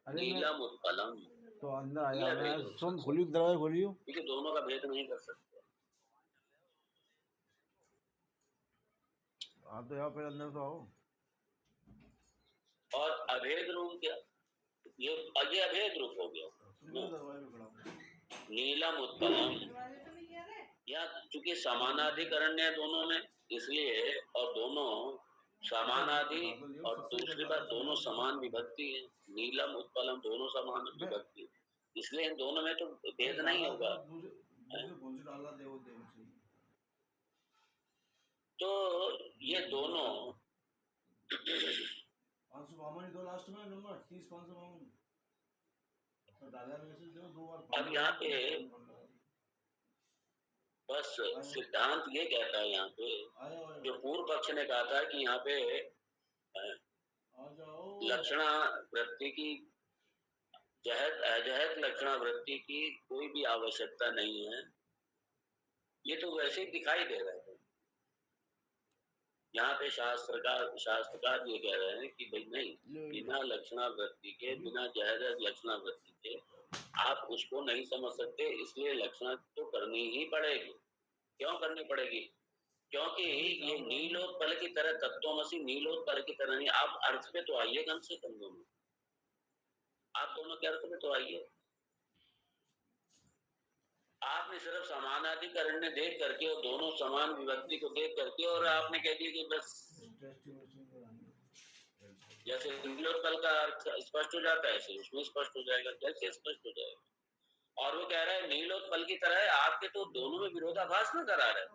नीलम उत्पलम। तो अंदर आया, सुन खोलियो, दरवाजा खोलियो, क्योंकि दोनों का भेद नहीं कर सकते। आप तो यहाँ पे अंदर तो आओ। और अभेद रूप क्या? ये अभेद रूप हो गया, नीलम उत्पलम। या चूंकि समानाधिकरण है दोनों में, इसलिए, और दोनों समानाधि, और दूसरी बात दोनों समान विभक्ति है। नीलम उत्पलम दोनों समान विभक्ति, इसलिए इन दोनों में तो भेद नहीं होगा। तो ये दोनों अब यहाँ पे बस सिद्धांत ये कहता है, यहाँ पे जो पूर्व पक्ष ने कहा था कि यहाँ पे लक्षणा वृत्ति की, जहद अजहद लक्षणा वृत्ति की कोई भी आवश्यकता नहीं है, ये तो वैसे ही दिखाई दे रहा है। यहाँ पे शास्त्रकार ये कह रहे हैं कि भाई नहीं, बिना लक्षणा वृत्ति के, बिना जहद लक्षणा वृत्ति के आप उसको नहीं समझ सकते, इसलिए लक्षणा तो करनी ही पड़ेगी। क्यों करनी पड़ेगी? क्योंकि ये नीलोत्पल की तरह, तत्वमसि नीलोत्पल की तरह नहीं। आप अर्थ पे तो आइए, कम से कम दोनों, आप दोनों के अर्थ पे तो आइए। आपने सिर्फ समानाधिकरण देख करके और दोनों समान विभक्ति को देख करके और आपने कह दिया कि बस, जैसे नीलोत्पल का अर्थ स्पष्ट हो जाता है, उसमें स्पष्ट हो जाएगा, जैसे स्पष्ट हो जाएगा। और वो कह रहा है नीलोत्पल की तरह है, आपके तो दोनों में विरोधाभास नजर आ रहा है।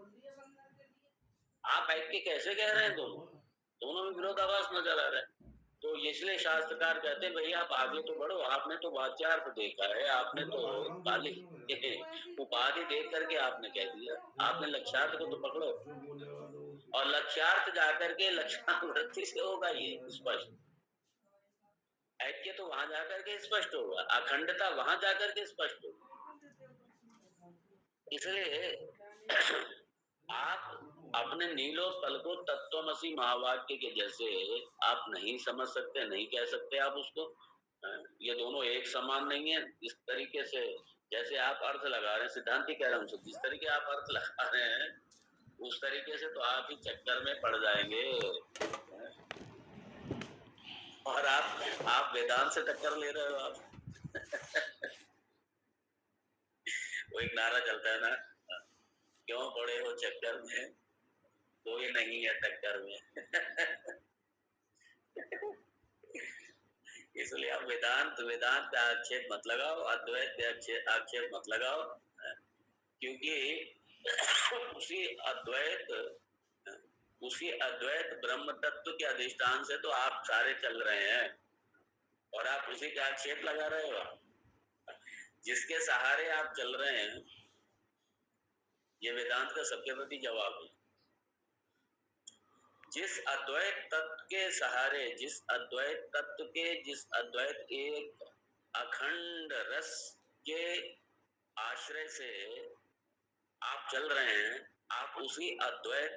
आप बैठ के कैसे कह रहे हैं दोनों में विरोधाभास नजर आ रहा है। तो इसलिए शास्त्रकार कहते हैं भाई आप आगे तो बढ़ो, आपने तो वाच्यार्थ देखा है, आपने तो खाली उपाधि देख करके आपने कह दिया, आपने लक्ष्यार्थ को तो पकड़ो, और लक्ष्यार्थ जाकर के लक्षणावृत्ति से होगा ये स्पष्ट। ऐक्य तो वहां जाकर के स्पष्ट होगा, अखंडता वहां जाकर के स्पष्ट होगा। इसलिए आप अपने नीलो तलको तत्वमसी महावाक्य के जैसे आप नहीं समझ सकते, नहीं कह सकते आप उसको। ये दोनों एक समान नहीं है। इस तरीके से जैसे आप अर्थ लगा रहे हैं, सिद्धांति कह रहा हूं, जिस तरीके आप अर्थ लगा रहे हैं उस तरीके से तो आप ही चक्कर में पड़ जाएंगे। और आप वेदांत से टक्कर ले रहे हो आप। वो एक नारा चलता है ना, क्यों पड़े हो चक्कर में, कोई नहीं है टक्कर में। इसलिए आप वेदांत का आक्षेप मत लगाओ, अद्वैत का आक्षेप मत लगाओ, क्योंकि उसी अद्वैत ब्रह्म तत्व के अधिष्ठान से तो आप सारे चल रहे हैं और आप उसी का आक्षेप लगा रहे हो। जिसके सहारे आप चल रहे हैं, ये वेदांत का सबके प्रति जवाब है। जिस अद्वैत तत्व के सहारे, जिस अद्वैत एक अखंड रस के आश्रय से आप चल रहे हैं, आप उसी अद्वैत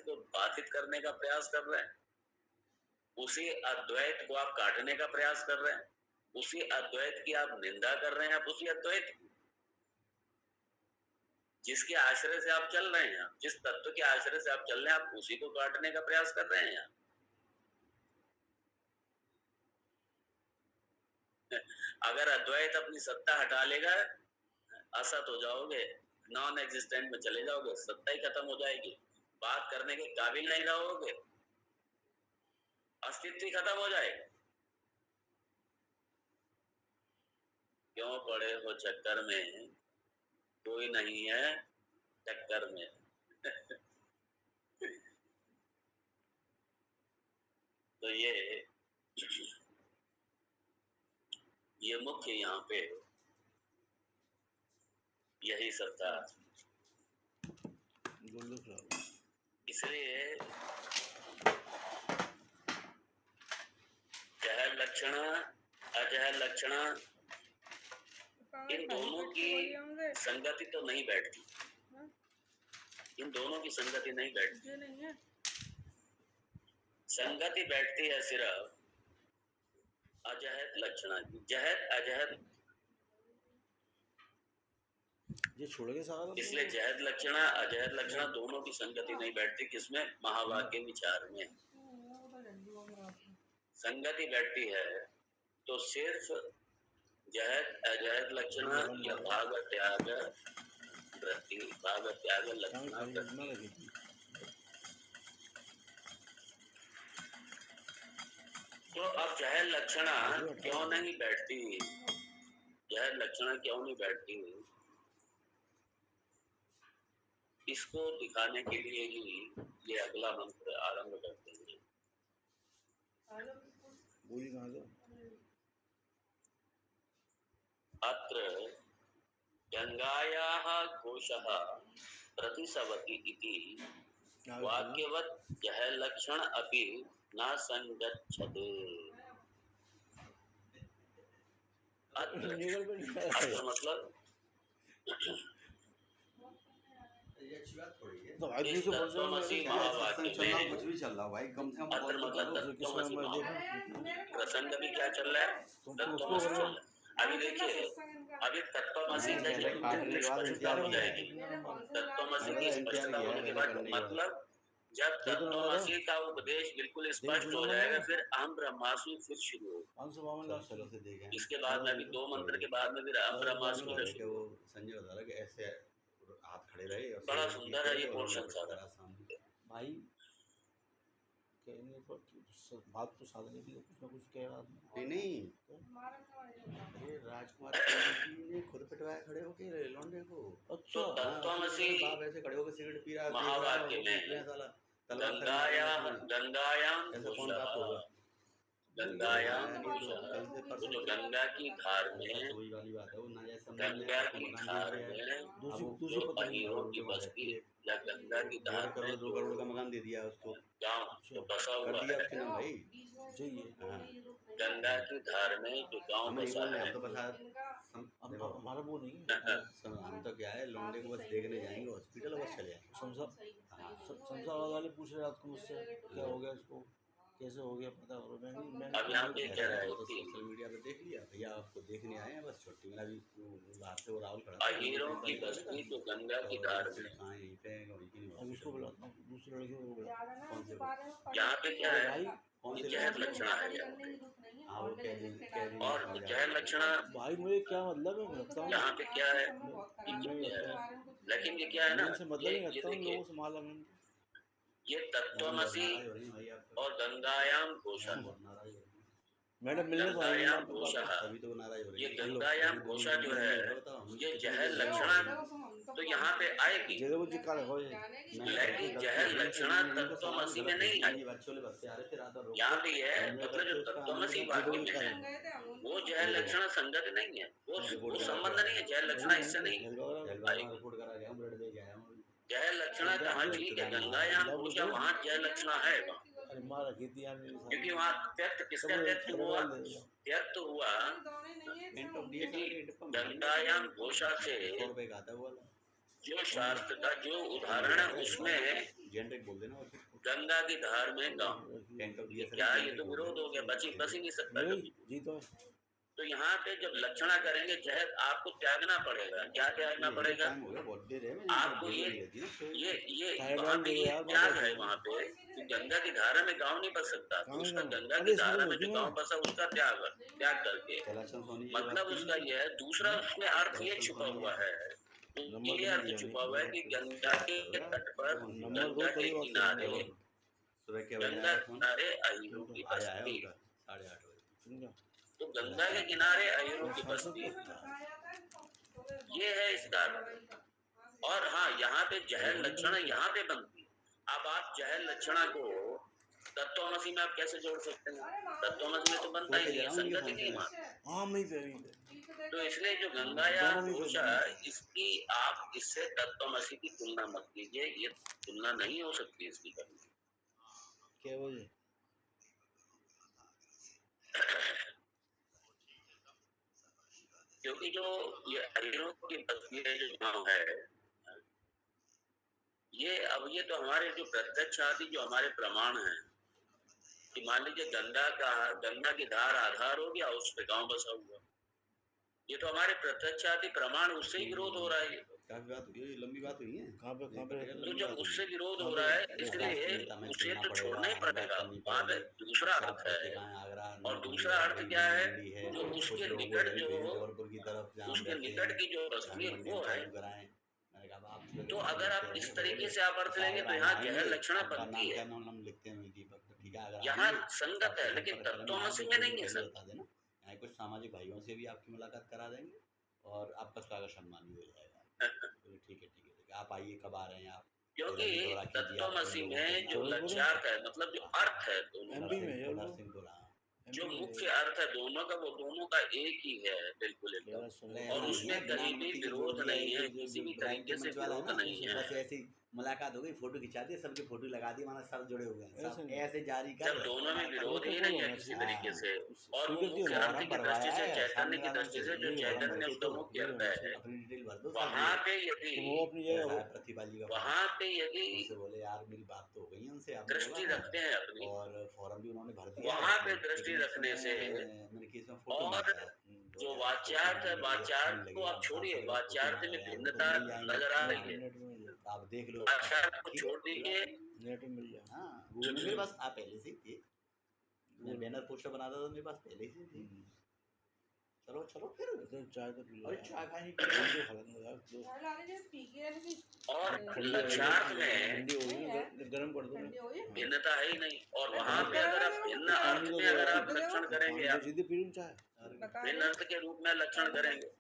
को बाधित करने का प्रयास कर रहे हैं, उसी अद्वैत को आप काटने का प्रयास कर रहे हैं, उसी अद्वैत की आप निंदा कर रहे हैं, आप उसी अद्वैत की जिसके आश्रय से आप चल रहे हैं, जिस तत्व के आश्रय से आप चल रहे हैं, आप उसी को काटने का प्रयास कर रहे हैं। अगर अद्वैत अपनी सत्ता हटा लेगा, असत हो जाओगे, नॉन एग्जिस्टेंट में चले जाओगे, सत्ता ही खत्म हो जाएगी, बात करने के काबिल नहीं रहोगे, अस्तित्व ही खत्म हो जाएगा। क्यों पड़े हो चक्कर में, कोई नहीं है टक्कर में। तो ये मुख्य यहाँ पे यही सब था। इसलिए जह लक्षण अजह लक्षण, इन दोनों की संगति तो नहीं बैठती, इन दोनों की संगति नहीं बैठती। संगति बैठती है सिर्फ अजहत लक्षण की, जहत अजहत, ये छोड़ के सारा। इसलिए जहत लक्षण अजहत लक्षण दोनों की संगति नहीं बैठती। किसमें? महावाक्य विचार में संगति बैठती है तो सिर्फ जहत अजहत लक्षण या भाग त्याग वृत्ति, भाग त्याग लक्षण। तो अब जहर लक्षणा क्यों नहीं बैठती, जहर लक्षणा क्यों नहीं बैठती, इसको दिखाने के लिए ही ये अगला मंत्र आरंभ करते हैं। अत्र गंगायाः घोषः प्रतिसवति इति वाक्यवत् जहर लक्षण अपि न संगच्छते। अत्र मतलब इस तत्वमसि महावाक्य में, अत्र मतलब तत्वमसि महावाक्य, प्रसंग भी क्या चल रहा है? तत्वमसि चल रहा है। अभी देखिए, अभी तत्वमसि की स्पष्टता हो जाएगी। तत्वमसि की स्पष्टता होने के बाद मतलब जब तत्वमसि का उपदेश बिल्कुल स्पष्ट हो जाएगा, फिर अहम ब्रह्मास्मि फिर शुरू होगा। इसके बाद में अभी 2 मंत्र के बाद में फिर अहम ब्रह्मास्मि का शुरू होगा। संजय बता रहा कि ऐसे हाथ खड़े रहे और बड़ा सुंदर है ये पोर्शन सारा भाई। कहने पर बात तो साधने के लिए कुछ ना कुछ कह रहा था। नहीं अरे राजकुमार ने खुद पिटवाया खड़े होके लौंडे को। अच्छा, तत्वमसि बाप ऐसे खड़े होकर सिगरेट पी रहा है महावाक्य में गंगायाम जो गंगा की धार में, वही वाली बात है, वो ना जैसा गंगा की धार में जो पहीरों की बस्ती या गंगा की धार 1.5 में करोड़ 2 करोड़ का मकान दे दिया उसको, गांव जो बसा कर हुआ दिया है, उसके नाम भाई। जी ये हाँ गंगा की धार में जो गांव हम नहीं बसा बोल रहे, है, हम तो बस देखो हमारा वो नहीं है हम तो क्या है, लौंडे को बस देखने जाएंगे हॉस्पिटल बस चले आएंगे। शमशाबाद वाले पूछ रहे रात को मुझसे क्या हो गया इसको, कैसे हो गया पता करो। मैंने अब यहाँ पे क्या है तो कि सोशल मीडिया पे देख लिया भैया, आपको देखने आए हैं बस, छुट्टी मेरा भी बाहर से वो राहुल खड़ा था, अहीरों की बस्ती जो गंगा की धार में, हाँ यहीं पे है, वहीं की अब इसको बुलाता हूँ, दूसरे लड़के को बुलाता कौन से यहाँ पे क्या है, भाई। कौन ये से जहर लक्षणा है यहाँ पे, हाँ वो कैदी और जहर लक्षणा भाई मुझे क्या मतलब है, मैं रखता हूँ यहाँ पे क्या है कि ये है, लेकिन ये क्या है ना, इनसे मतलब ये नहीं रखता हूँ, देखिए, लोगों से माला में ये तत्वमसी और गंगायाम घोषा, मैडम मिलने तो आई नहीं गंगायाम यहाँ पे घोषा, तभी तो वो नाराज हो रही ये है। गंगायाम घोषा जो है, ये जहर लक्षणा तो यहाँ पे आएगी, जैसे वो चिक्का रखो ये लेकिन जहर लक्षणा तत्वमसी में नहीं आई। यहाँ पे है मतलब जो तत्वमसी वाक्य में है वो जहर लक्षणा संगत नहीं है, वो संबंध नहीं है, जहर लक्षणा इससे नहीं जहर लक्षणा कहाँ ठीक है, गंगायाम घोषा वहाँ जहर लक्षणा है वहाँ, अरे माँ रखी थी यार मेरे क्योंकि वहाँ त्यक्त किसका त्यक्त हुआ, त्यक्त हुआ गंगायाम घोषा से, जो शास्त्र का जो उदाहरण है उसमें गंगा की धार में गाँव, क्या ये तो विरोध हो गया, बच ही नहीं सकता कभी। जी तो तो यहाँ पे जब लक्षणा करेंगे जहर आपको त्यागना पड़ेगा, क्या त्यागना पड़ेगा आपको, ये वहाँ पे ये त्याग है, वहाँ पे कि गंगा की धारा में गांव नहीं बस सकता, तो उसका गंगा की धारा में जो गांव बसा उसका त्याग करके, मतलब उसका यह है, दूसरा उसमें अर्थ ये छुपा हुआ है, ये अर्थ छुपा हुआ है कि गंगा के तट पर, गंगा के किनारे, गंगा किनारे अहीरों की बस्ती, तो गंगा के किनारे अहीरों की बस्ती, ये है इसका। और हाँ, यहाँ पे जहर लक्षणा यहाँ पे बनती है। अब आप जहर लक्षणा को तत्वमसी में आप कैसे जोड़ सकते हैं, तत्वमसी में तो बनता ही नहीं है, संगत ही नहीं वहाँ। हाँ मैं पे तो इसलिए जो गंगायाम घोषा, इसकी आप इससे तत्वमसी की तुलना मत कीजिए, ये तुलना नहीं हो सकती इसकी कभी। क्या बोले क्योंकि जो ये अहीरों की बस्ती है, जो गाँव है, ये तो हमारे जो प्रत्यक्ष आदि जो हमारे प्रमाण हैं कि मान लीजिए गंगा की धार आधार हो गया, उस पे गांव बसा हुआ, ये तो हमारे प्रत्यक्ष आदि प्रमाण, उससे ही विरोध हो रहा है। काफी बात हुई है, लंबी बात हुई है। कहाँ पे तो जब उससे विरोध हो रहा है, इसलिए उसे तो छोड़ना ही पड़ेगा, वहाँ पे दूसरा अर्थ है, और दूसरा अर्थ क्या है, जो उसके निकट उसके निकट की जो वस्तु है वो है। तो अगर आप इस तरीके से आप अर्थ लेंगे तो यहाँ जहर लक्षणा बनती है, यहाँ संगत है, लेकिन तत्वमसी में नहीं है संगत। कुछ सामाजिक भाइयों से भी आपकी मुलाकात करा देंगे और आपका स्वागत सम्मान भी हो जाएगा। ठीक है, आप आइए, कब आ रहे हैं आप? क्योंकि तत्वमसी में जो लक्ष्यार्थ है, मतलब जो अर्थ है दोनों, जो मुख्य अर्थ है दोनों का, वो दोनों का एक ही है, बिल्कुल एकदम, और उसमें कहीं भी विरोध नहीं है, किसी भी तरीके से विरोध नहीं है। बस ऐसी मुलाकात हो गई, फोटो खिंचा दी, सबके फोटो लगा दी, माना सब जुड़े हुए हैं, सब ऐसे जारी कर, जब दोनों में विरोध ही नहीं है किसी तरीके से, और वो मुख्य अर्थ की दृष्टि से, चैतन्य की दृष्टि से, जो चैतन्य उसका मुख्य अर्थ है, वहाँ पे यदि बोले यार मेरी बात तो हो गई है उनसे, दृष्टि रखते हैं अपनी, और फॉर्म भी उन्होंने भर दिया, वहाँ पे दृष्टि रखने से, और जो वाच्यार्थ है, वाच्यार्थ को आप छोड़िए, वाच्यार्थ में भिन्नता नजर आ रही है, आप देख लो, वाच्यार्थ को छोड़ दीजिए, नेट में मिल जाए। हाँ मेरे पास आप पहले से थी, मैं बैनर पोस्टर बनाता था, मेरे पास पहले से थी। चलो फिर चाय तो पी लो, और चाय खानी और लक्ष्यार्थ में गर्म कर दो, भिन्नता है ही नहीं, और वहाँ पे अगर आप भिन्न अर्थ में अगर आप लक्षण करेंगे, आप भिन्न अर्थ के रूप में लक्षण करेंगे,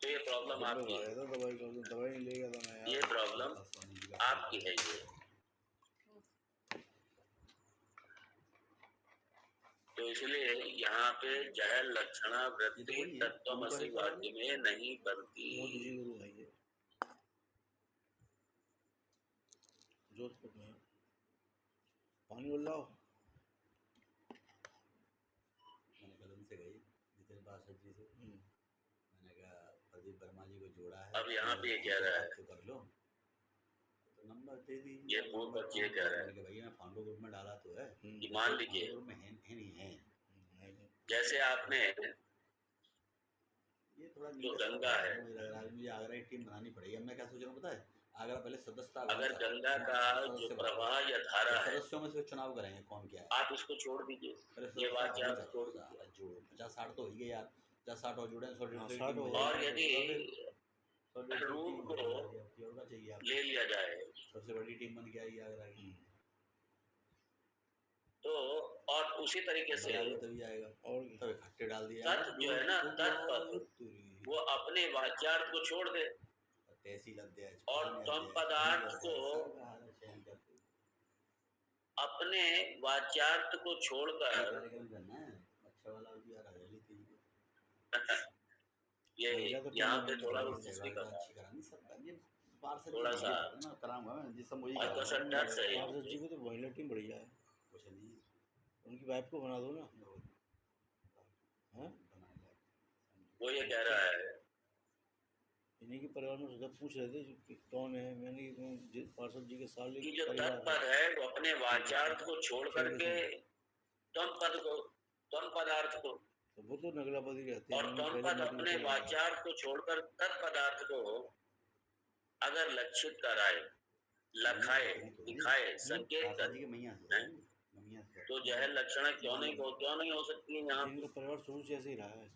तो ये प्रॉब्लम आपकी है, दवाई नहीं लेगा तो मैं, ये प्रॉब्लम आपकी है ये। तो इसलिए यहाँ पे जहर लक्षणा वृत्ति तत्वमसी वाक्य में नहीं बनती। जोधपुर में है। पानी बोल लाओ। मैंने कल उनसे गई जितिन पार्षद जी से, हम्म, मैंने कहा प्रदीप वर्मा जी को जोड़ा है, अब यहाँ पे ये कह रहा है, तो कर लो, तो नंबर दे दी। ये पूर्व पक्ष ये कह रहा है मैंने कहा भैया मैं फाउंडो ग्रुप में डाला तो है, कि मान लीजिए फाउंडो ग्रुप में है नहीं है, नहीं, जैसे आपने ये थोड़ा जो नीरस गंगा सा है, मुझे लग रहा है, मुझे आगरा की टीम बनानी पड़ेगी। अब मैं क्या सोच रहा हूँ पता है, आगरा पहले सदस्यता अगर अभियान गंगा चलाओ, का है ना, जो सदस्य प्रवाह बनाओ, या तो धारा है, सदस्यों में से चुनाव करेंगे कौन क्या है, आप इसको छोड़ दीजिए, पहले ये सदस्यता अभियान वाक्यांश चलाओ, छोड़ दीजिए। साला जोड़ो 50-60 तो हो ही गए यार, 50-60 और जुड़े 100 हाँ, 150 की 60 टीम हो हो गए। और जाएगी, यदि तो फिर 100-150 की रूप टीम हो को जाएगी, अब और क्या चाहिए आपको, ले लिया जाए सबसे बड़ी टीम बन के आई आगरा की, तो, और उसी तरीके से मजा भी तभी आएगा, और तब इकट्ठे डाल दिया तत् जो है ना, तत्पद वो अपने वाच्यार्थ को छोड़ दे तहसील अध्यक्ष और प्रधान तम अध्यक्ष, पदार्थ अध्यक्ष, को सबका हाल चयन करते हैं। अपने वाच्यार्थ को ये छोड़कर कार्यक्रम करना है, अच्छा वाला भी यार हरियाली थी, ये महिला का यहाँ पे टूर्नामेंट थोड़ा कराना वो है। दूसरी सहभागिता का अच्छी करानी सबका, ये पार्षद थोड़ा जी सा नहीं ना कराऊंगा मैं, जिस सब वही और तो सर कराऊंगा, डर से है पार्षद जी को तो महिला टीम बढ़िया है, कुछ नहीं उनकी वाइफ को बना दो ना। हैं? बनाएगा। वो ये कह रहा है इन्हीं के परिवार में जब पूछ रहे थे कि कौन है, मैंने पार्षद जी के साल कि जो परिवार है। तत्पद है वो अपने वाच्यार्थ को छोड़ करके तम पद को, तम पदार्थ को, तो वो तो नगलापति रहते हैं, और मैंने तम पहले पद मीटिंग अपने में बताया। वाच्यार्थ को छोड़कर तत्पदार्थ को अगर लक्षित कराए, लखाए, दिखाए, संकेत पार्षद जी करे, के मैया से हैं? मैया से तो जहर लक्षण क्यों नहीं हो सकती है यहाँ पे? इनका परिवार शुरू से ऐसे ही रहा है।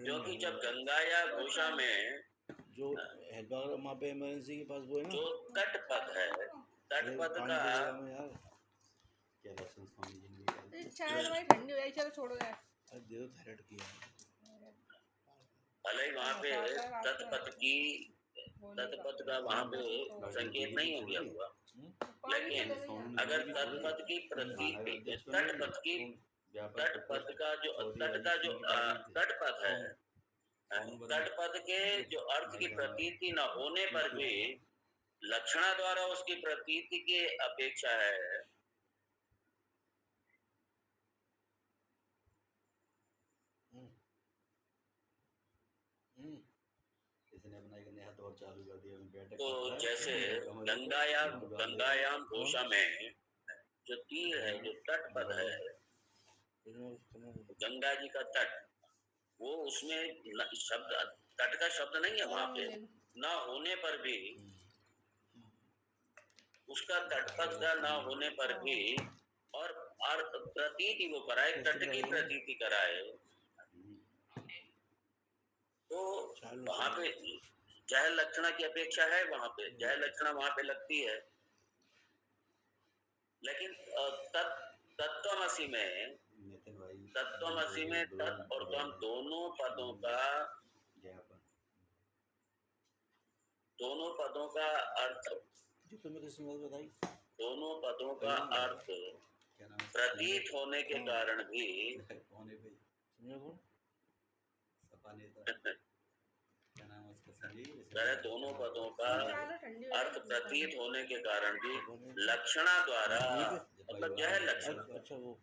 क्योंकि जब गंगा या घोषा में जो हेल्पर वहाँ पे इमरजेंसी के पास वो है ना, जो तटपथ है, तटपथ पानी का की जगह में यार, क्या लक्षण स्वामी जी ने भी चाय दवाई ठंडी हो जाएगी, चलो छोड़ो यार। अरे दे दो, थायराइड किया है। भले ही वहाँ पे तटपथ का वहाँ पे संकेत नहीं हो गया हुआ, लेकिन अगर तटपथ की प्रतीति, तटपथ की, तटपथ का जो तटपथ है, तटपथ के जो अर्थ की प्रतीति न होने पर भी लक्षणा द्वारा उसकी प्रतीति की अपेक्षा है, इसने अपना एक नया दौर चालू कर दिया, बैठक तो करता है, जैसे कमरे को गंगायाम घोषा में जो तीर है, जो तटपथ है, गंगा जी का तट, वो उसमें शब्द, तट का शब्द नहीं है वहां पे, न होने पर भी उसका तटपथ का न होने पर भी, और प्रतीति वो कराए, तट की प्रतीति कराए, तो वहां पे जहर लक्षणा की अपेक्षा है, वहां पे जहर लक्षणा वहां पे लगती है। लेकिन तत्त्वमसि में, तत्त्वमसि में तत् और त्वम दोनों पदों का अर्थ, जो तुम्हें किसी बात बताई, दोनों पदों का अर्थ प्रतीत होने के कारण भी, समझे कौन? दोनों पदों का अर्थ प्रतीत होने के कारण भी लक्षणा द्वारा, मतलब जहर लक्षण, अच्छा वो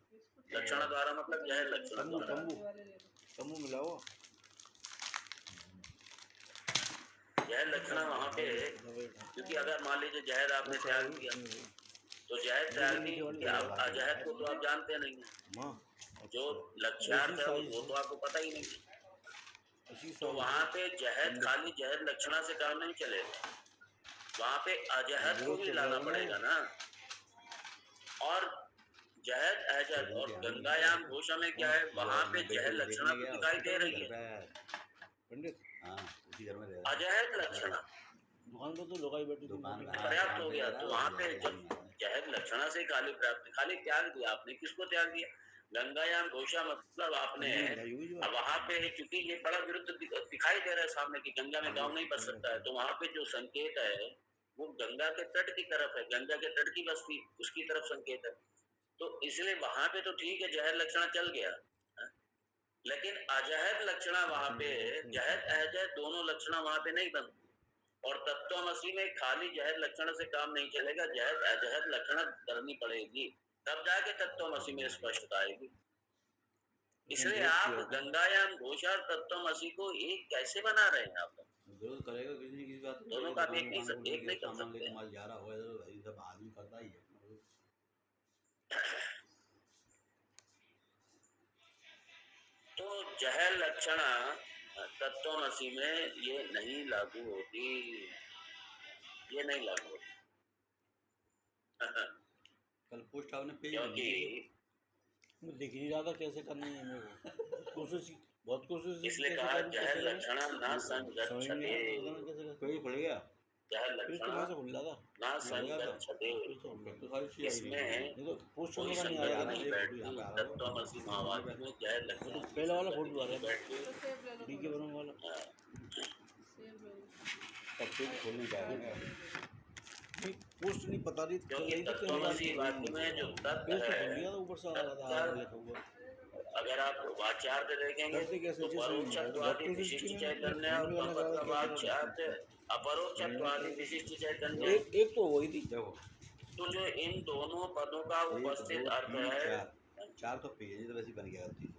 लक्षणा द्वारा मतलब जहर लक्षण द्वारा, तम्बू मिलाओ, जहर लक्षणा वहां पे, क्योंकि अगर मान लीजिए जहर आपने त्याग दिया, तो जहर त्यागने की अजहर को तो आप जानते नहीं है, जो लक्ष्यार्थ है वो तो आपको पता ही नहीं है, तो वहां पे जहर, खाली जहर लक्षणा से काम नहीं चलेगा, वहां पे अजहर को भी लाना पड़ेगा ना, और जहर अजहर, और गंगायाम घोषा में क्या है, वहां पे जहर लक्षणा तो दिखाई दे रही है, पंडित अजहर लक्षणा दुकान पर तो लगाई बैठी पर्याप्त हो गया, तो वहां पे जब जहर लक्षणा से खाली प्राप्त, खाली त्याग दिया आपने, किसको त्याग दिया? गंगायाम घोषा, मतलब आपने वहां पे, क्योंकि ये बड़ा विरुद्ध दिखाई दे रहा है सामने कि गंगा में गांव नहीं बच सकता है, तो वहां पे जो संकेत है वो गंगा के तट की तरफ है, गंगा के तट की बस्ती, उसकी तरफ संकेत है, तो इसलिए वहां पे तो ठीक है, जहर लक्षणा चल गया, लेकिन अजहर लक्षणा वहां पे, जहर अजहर दोनों लक्षणा वहां पे नहीं बनती, और तत्वमसी में खाली जहर लक्षण से काम नहीं चलेगा, जहर अजहर लक्षण करनी पड़ेगी, तब जाके तत्वमसी में स्पष्टता आएगी। इसलिए आप गंगायाम घोष और तत्वमसी को एक कैसे बना रहे हैं आप? जरूर करेगा किसी न किसी बात को, दोनों का एक नहीं कर सामान लेके सकते। माल जा रहा हो, ये सब आदमी करता ही है। तो जहर लक्षण तत्वमसी में ये नहीं लागू होती, ये नहीं लागू होती। कल पोस्ट आपने पेज क्योंकि मैं दिख नहीं रहा था कैसे करनी है मेरे को, कोशिश बहुत कोशिश की, इसलिए कैसे कहा करूं, जहर कैसे करूं, लक्षण ना समझ में नहीं आ रहा, पता नहीं कैसे करूं। पेज खुल गया, जहर पेज तो लक्षण कहाँ से खुल रहा था, ना संगच्छते, पेज तो खुल रहा तो सारी चीज आई इसमें नहीं तो पोस्ट कोई होने का नहीं आ रहा संगति था नहीं ना। बैठती। तत्वमसी महावाक्य में जहर वो लक्षण तो पहला वाला फोटो आ रहा है बैठती। तो सेब ले लो डी के थोड़ा बरम वाला, हाँ, सेब ले लो। तब पेज खोलने जाएगा। नहीं पोस्ट नहीं पता नहीं चल क्योंकि रही थी कैसे तत्वमसी डालती वाक्य में जो तत्व पेज तो खुल है, गया था, ऊपर से आ रहा था आगे लिखा हुआ। अगर आप वाच्यार्थ देखेंगे करते कैसे तो जैसे परोक्षत्वादि बहुत विशिष्ट कोशिश की चैतन्य मैंने, और बोलने का वाच्यार्थ अपरोक्षत्वादि विशिष्ट चैतन्य, एक तो वही थी। देखो तो जो इन दोनों पदों का एक उपस्थित दो अर्थ तीन है, चार, चार तो पेज है, तो वैसे बन गया होती।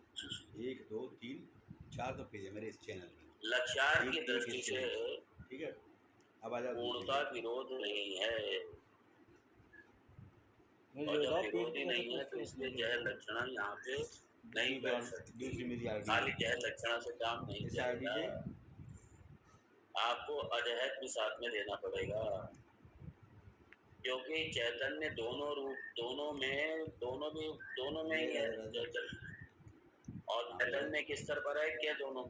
1 2 3 4 तो पेज है मेरे इस चैनल में, लक्ष्यार्थ की एक दृष्टि से ठीक है। अब आ जाओ पूर्णता विरोध नहीं है, मुझे और जब बताओ विरोध ही पेज नहीं है तो इसलिए जहर लक्षण यहाँ पे नहीं बैठ सकती। दूसरी मेरी खाली आईडी जहर लक्षण से काम नहीं इस आईडी चलेगा, से आपको अजहर भी साथ में लेना पड़ेगा, क्योंकि चैतन्य दोनों रूप दोनों में ही है चैतन्य। और चैतन्य किस स्तर पर है, क्या दोनों?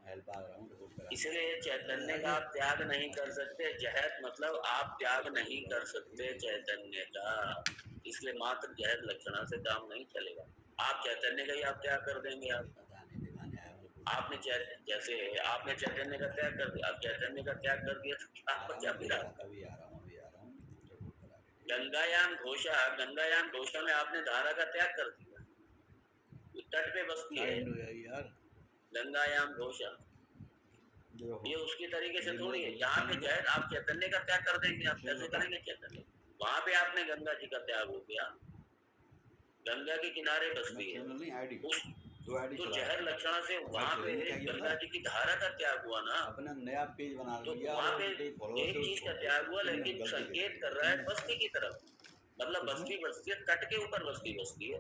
हेल्प आ रहा हूँ रिपोर्ट करा। इसलिए चैतन्य का आप त्याग नहीं कर सकते, जहर मतलब आप त्याग नहीं कर सकते चैतन्य का, इसलिए मात्र जहर लक्षण से काम नहीं चलेगा। आप चैतन्य का ही आप त्याग कर देंगे। बताने दिखाने आया हूँ रिपोर्ट। आपने जैसे आपने चैतन्य का त्याग कर दिया, आप चैतन्य का त्याग कर दिया तो आपको क्या मिला? अभी आ रहा हूँ रिपोर्ट करा के। गंगायाम घोषा में आपने धारा का त्याग कर दिया, तट पे बसती है यार गंगायाम घोषा, ये उसकी तरीके से थोड़ी है। यहाँ पे जहर आप चैतन्य का त्याग कर देंगे, आप कैसे करेंगे चैतन्य? वहां पे आपने गंगा जी का त्याग हो गया, गंगा के किनारे बसती है, नहीं आईडी उस दो आईडी तो जहर लक्षण से वहां पे गंगा जी की धारा का त्याग हुआ ना, अपना नया पेज बना तो लिया। वहां पे एक चीज का त्याग हुआ, लेकिन संकेत कर रहा है बस्ती की तरफ, मतलब बस्ती बसती है, तट के ऊपर बस्ती बसती है,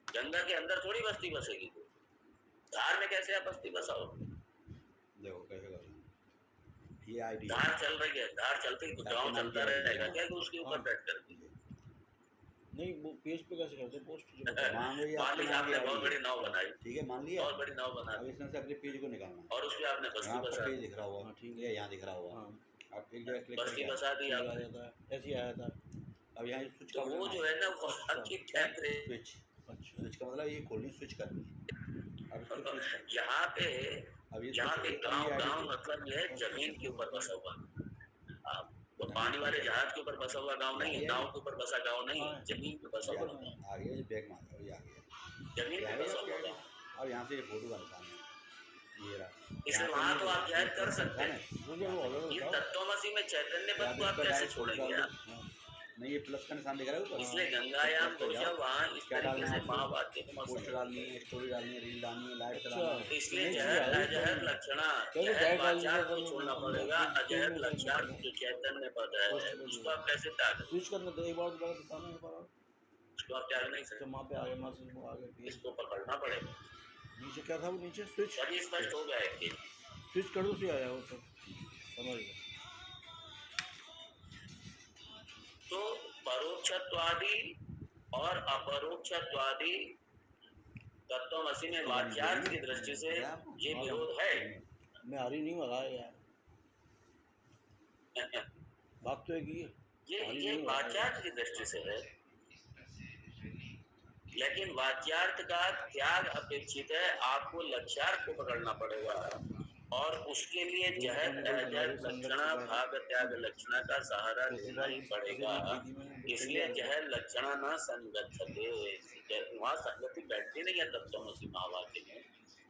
गंगा के अंदर थोड़ी बस्ती बसेगी। धार में कैसे आप बस्ती बसाओ? देखो कैसे कर ये आईडी धार चल रही है, धार चलती तो गाँव चलता रहेगा क्या कि उसके ऊपर बैठ कर? नहीं वो पेज पे कैसे करते पोस्ट जो मान लीजिए मान लीजिए आपने बहुत बड़ी नाव बनाई, ठीक है, मान लिया बहुत बड़ी नाव बना अब दी इसमें से अपने पेज को निकालना है और उसमें आपने बस्ती यहाँ पर बसा पेज दी, दिख रहा हुआ ठीक है, यहाँ दिख रहा हुआ हाँ आप एक जगह क्लिक बस्ती करके बसा दी आ आपने, जाता है ऐसे ही आया था। अब यहाँ स्विच तो का वो जो है ना वो आपकी टेम्परेचर, स्विच अच्छा स्विच का मतलब ये खोलनी स्विच करनी है। अब इसको स्विच करना यहाँ पे अब ये यहाँ पे switch गांव होगी। गांव मतलब ये है जमीन के ऊपर बसा हुआ, आप वो पानी वाले जहाज के ऊपर बसा हुआ गांव नहीं है, गांव के ऊपर बसा गांव नहीं है, जमीन पे बसा हुआ गाँव, आ गया ये बैग मार ये आ गया जमीन पे बसा हुआ गाँव। अब यहाँ से ये फोटो का निशान है ये रहा। इसलिए वहां तो आप जहर कर सकते हैं, मुझे वो अलग ये बताओ। तत्वमसी में चैतन्य पद को आप कैसे छोड़ेंगे आप? नहीं ये प्लस का निशान दिख रहा है ऊपर। इसलिए गंगायाम घोषा वहाँ इस क्या तरीके डालना से है महावाक्य को पोस्ट मौसम, डालनी है, स्टोरी डालनी है, रील डालनी है, लाइव अच्छा। चलाना है। इसलिए नहीं, जहर नहीं, अजहर नहीं, लक्षणा चलो जहर डायरेक्ट डाल वाचार को दीजिए, छोड़ना तो पड़ेगा, नहीं, अजहर नहीं, लक्षार नहीं, जो चैतन्य पद है उसको आप कैसे त्याग, स्विच करना तो एक बार दोबारा बताना है बार। उसको आप त्याग नहीं अच्छा सकते, वहाँ पे आगे वहाँ से वो आगे पेज इसको पकड़ना पड़ेगा। नीचे क्या था वो नीचे स्विच सभी स्पष्ट हो गया है कि स्विच कर दो से आया वो सब समझ गया। तो परोक्षत्वादि और अपरोक्षत्वादि तत्वमसी में वाच्यार्थ की दृष्टि से ये विरोध है। मैं हरी नहीं मरा यार, बात तो एक ही है। ये वाच्यार्थ की दृष्टि से है, लेकिन वाच्यार्थ का त्याग अपेक्षित है, आपको लक्ष्यार्थ को पकड़ना पड़ेगा और उसके लिए जहर अजहर लक्षणा भाग त्याग लक्षणा का सहारा लेना ही पड़ेगा। इसलिए जहर लक्षणा न संगच्छते, वहाँ संगति बैठती नहीं है तत्वमसी महावाक्य में,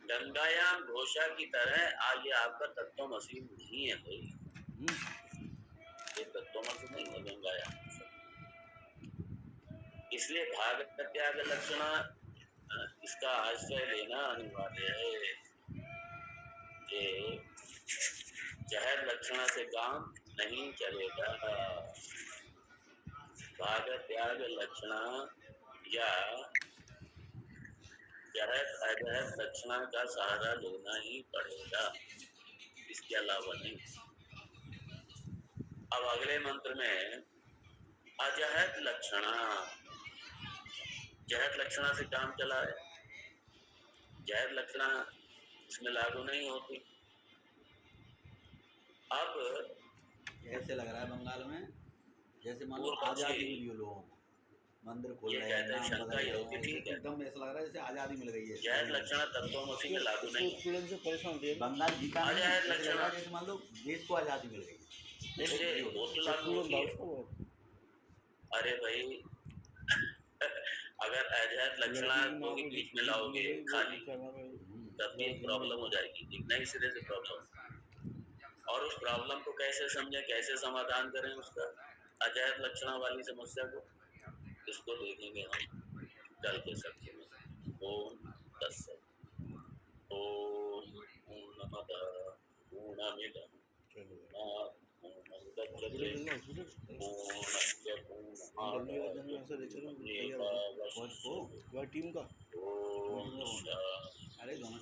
गंगायाम घोषा की तरह आज ये आपका तत्वमसी नहीं है भाई, ये तत्वमसी नहीं है गंगायाम घोषा। इसलिए भाग त्याग लक्षण इसका आश्रय लेना अनिवार्य है कि जहर लक्षण से काम नहीं चलेगा। भाग त्याग लक्षण या जहर अजहर लक्षण का सहारा लेना ही पड़ेगा, इसके अलावा नहीं। अब अगले मंत्र में अजहर लक्षण, जहर लक्षण से काम चला है, जहर लक्षण इसमें लागू नहीं होती। अब ऐसे लग रहा है बंगाल में जैसे मान लो पूर्व पक्षी- आज़ादी मिली हो लोगों को, मंदिर खोल ये रहे हैं, कहते हैं नाम शंका बदल ये रहे होती हैं, ठीक है। एकदम ऐसा लग रहा है जैसे आज़ादी मिल गई है। जहर लक्षण तत्वमसी में लागू नहीं है। स्टूडेंट से परेशान होती है बंगाल जीता नहीं, अजहर ऐसे लग रहा है लक्षण- जैसे मान लो देश को आज़ादी मिल गई है। इसलिए वो तो लागू होती है। अरे भाई अगर अजहर लक्षण को भी बीच में लाओगे खाली तब भी प्रॉब्लम हो जाएगी, एक नई सिरे से प्रॉब्लम। और उस प्रॉब्लम को कैसे समझे, कैसे समाधान करें उसका, अजहर लक्षण वाली समस्या को, इसको देखेंगे हम कल के सत्र में। ओम तत्सत्। ओम पूर्णमदः पूर्णमिदं पूर्णमुदच्यते पूर्णस्य पूर्णमादाय टीम का ओम अरे दोनों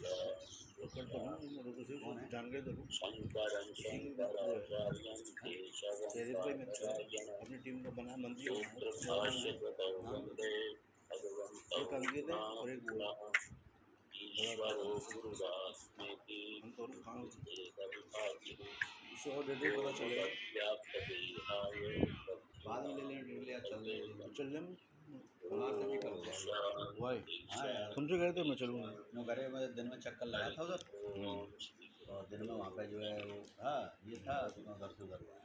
जानकारी दो शंकरं शंकराचार्यं केशवं अपनी टीम का बना मंत्री सूत्रभाष्यकृतौ वन्दे भगवन्तौ एक अंकित है और एक वो ईश्वरो गुरुरात्मेति एकविभागिः सौ डेढ़ पता चलेगा व्याप्तदेहाय बाद में ले लेंगे, ले चल रहे हैं। चल जाए हमारे से नहीं करो भाई हाँ यार, तुमसे कह रहे थे मैं चलूँगा नो घरे में दिन में चक्कर लगा था उधर, और दिन में वहाँ पे जो है वो था, ये था तो मैं उधर से उधर गया।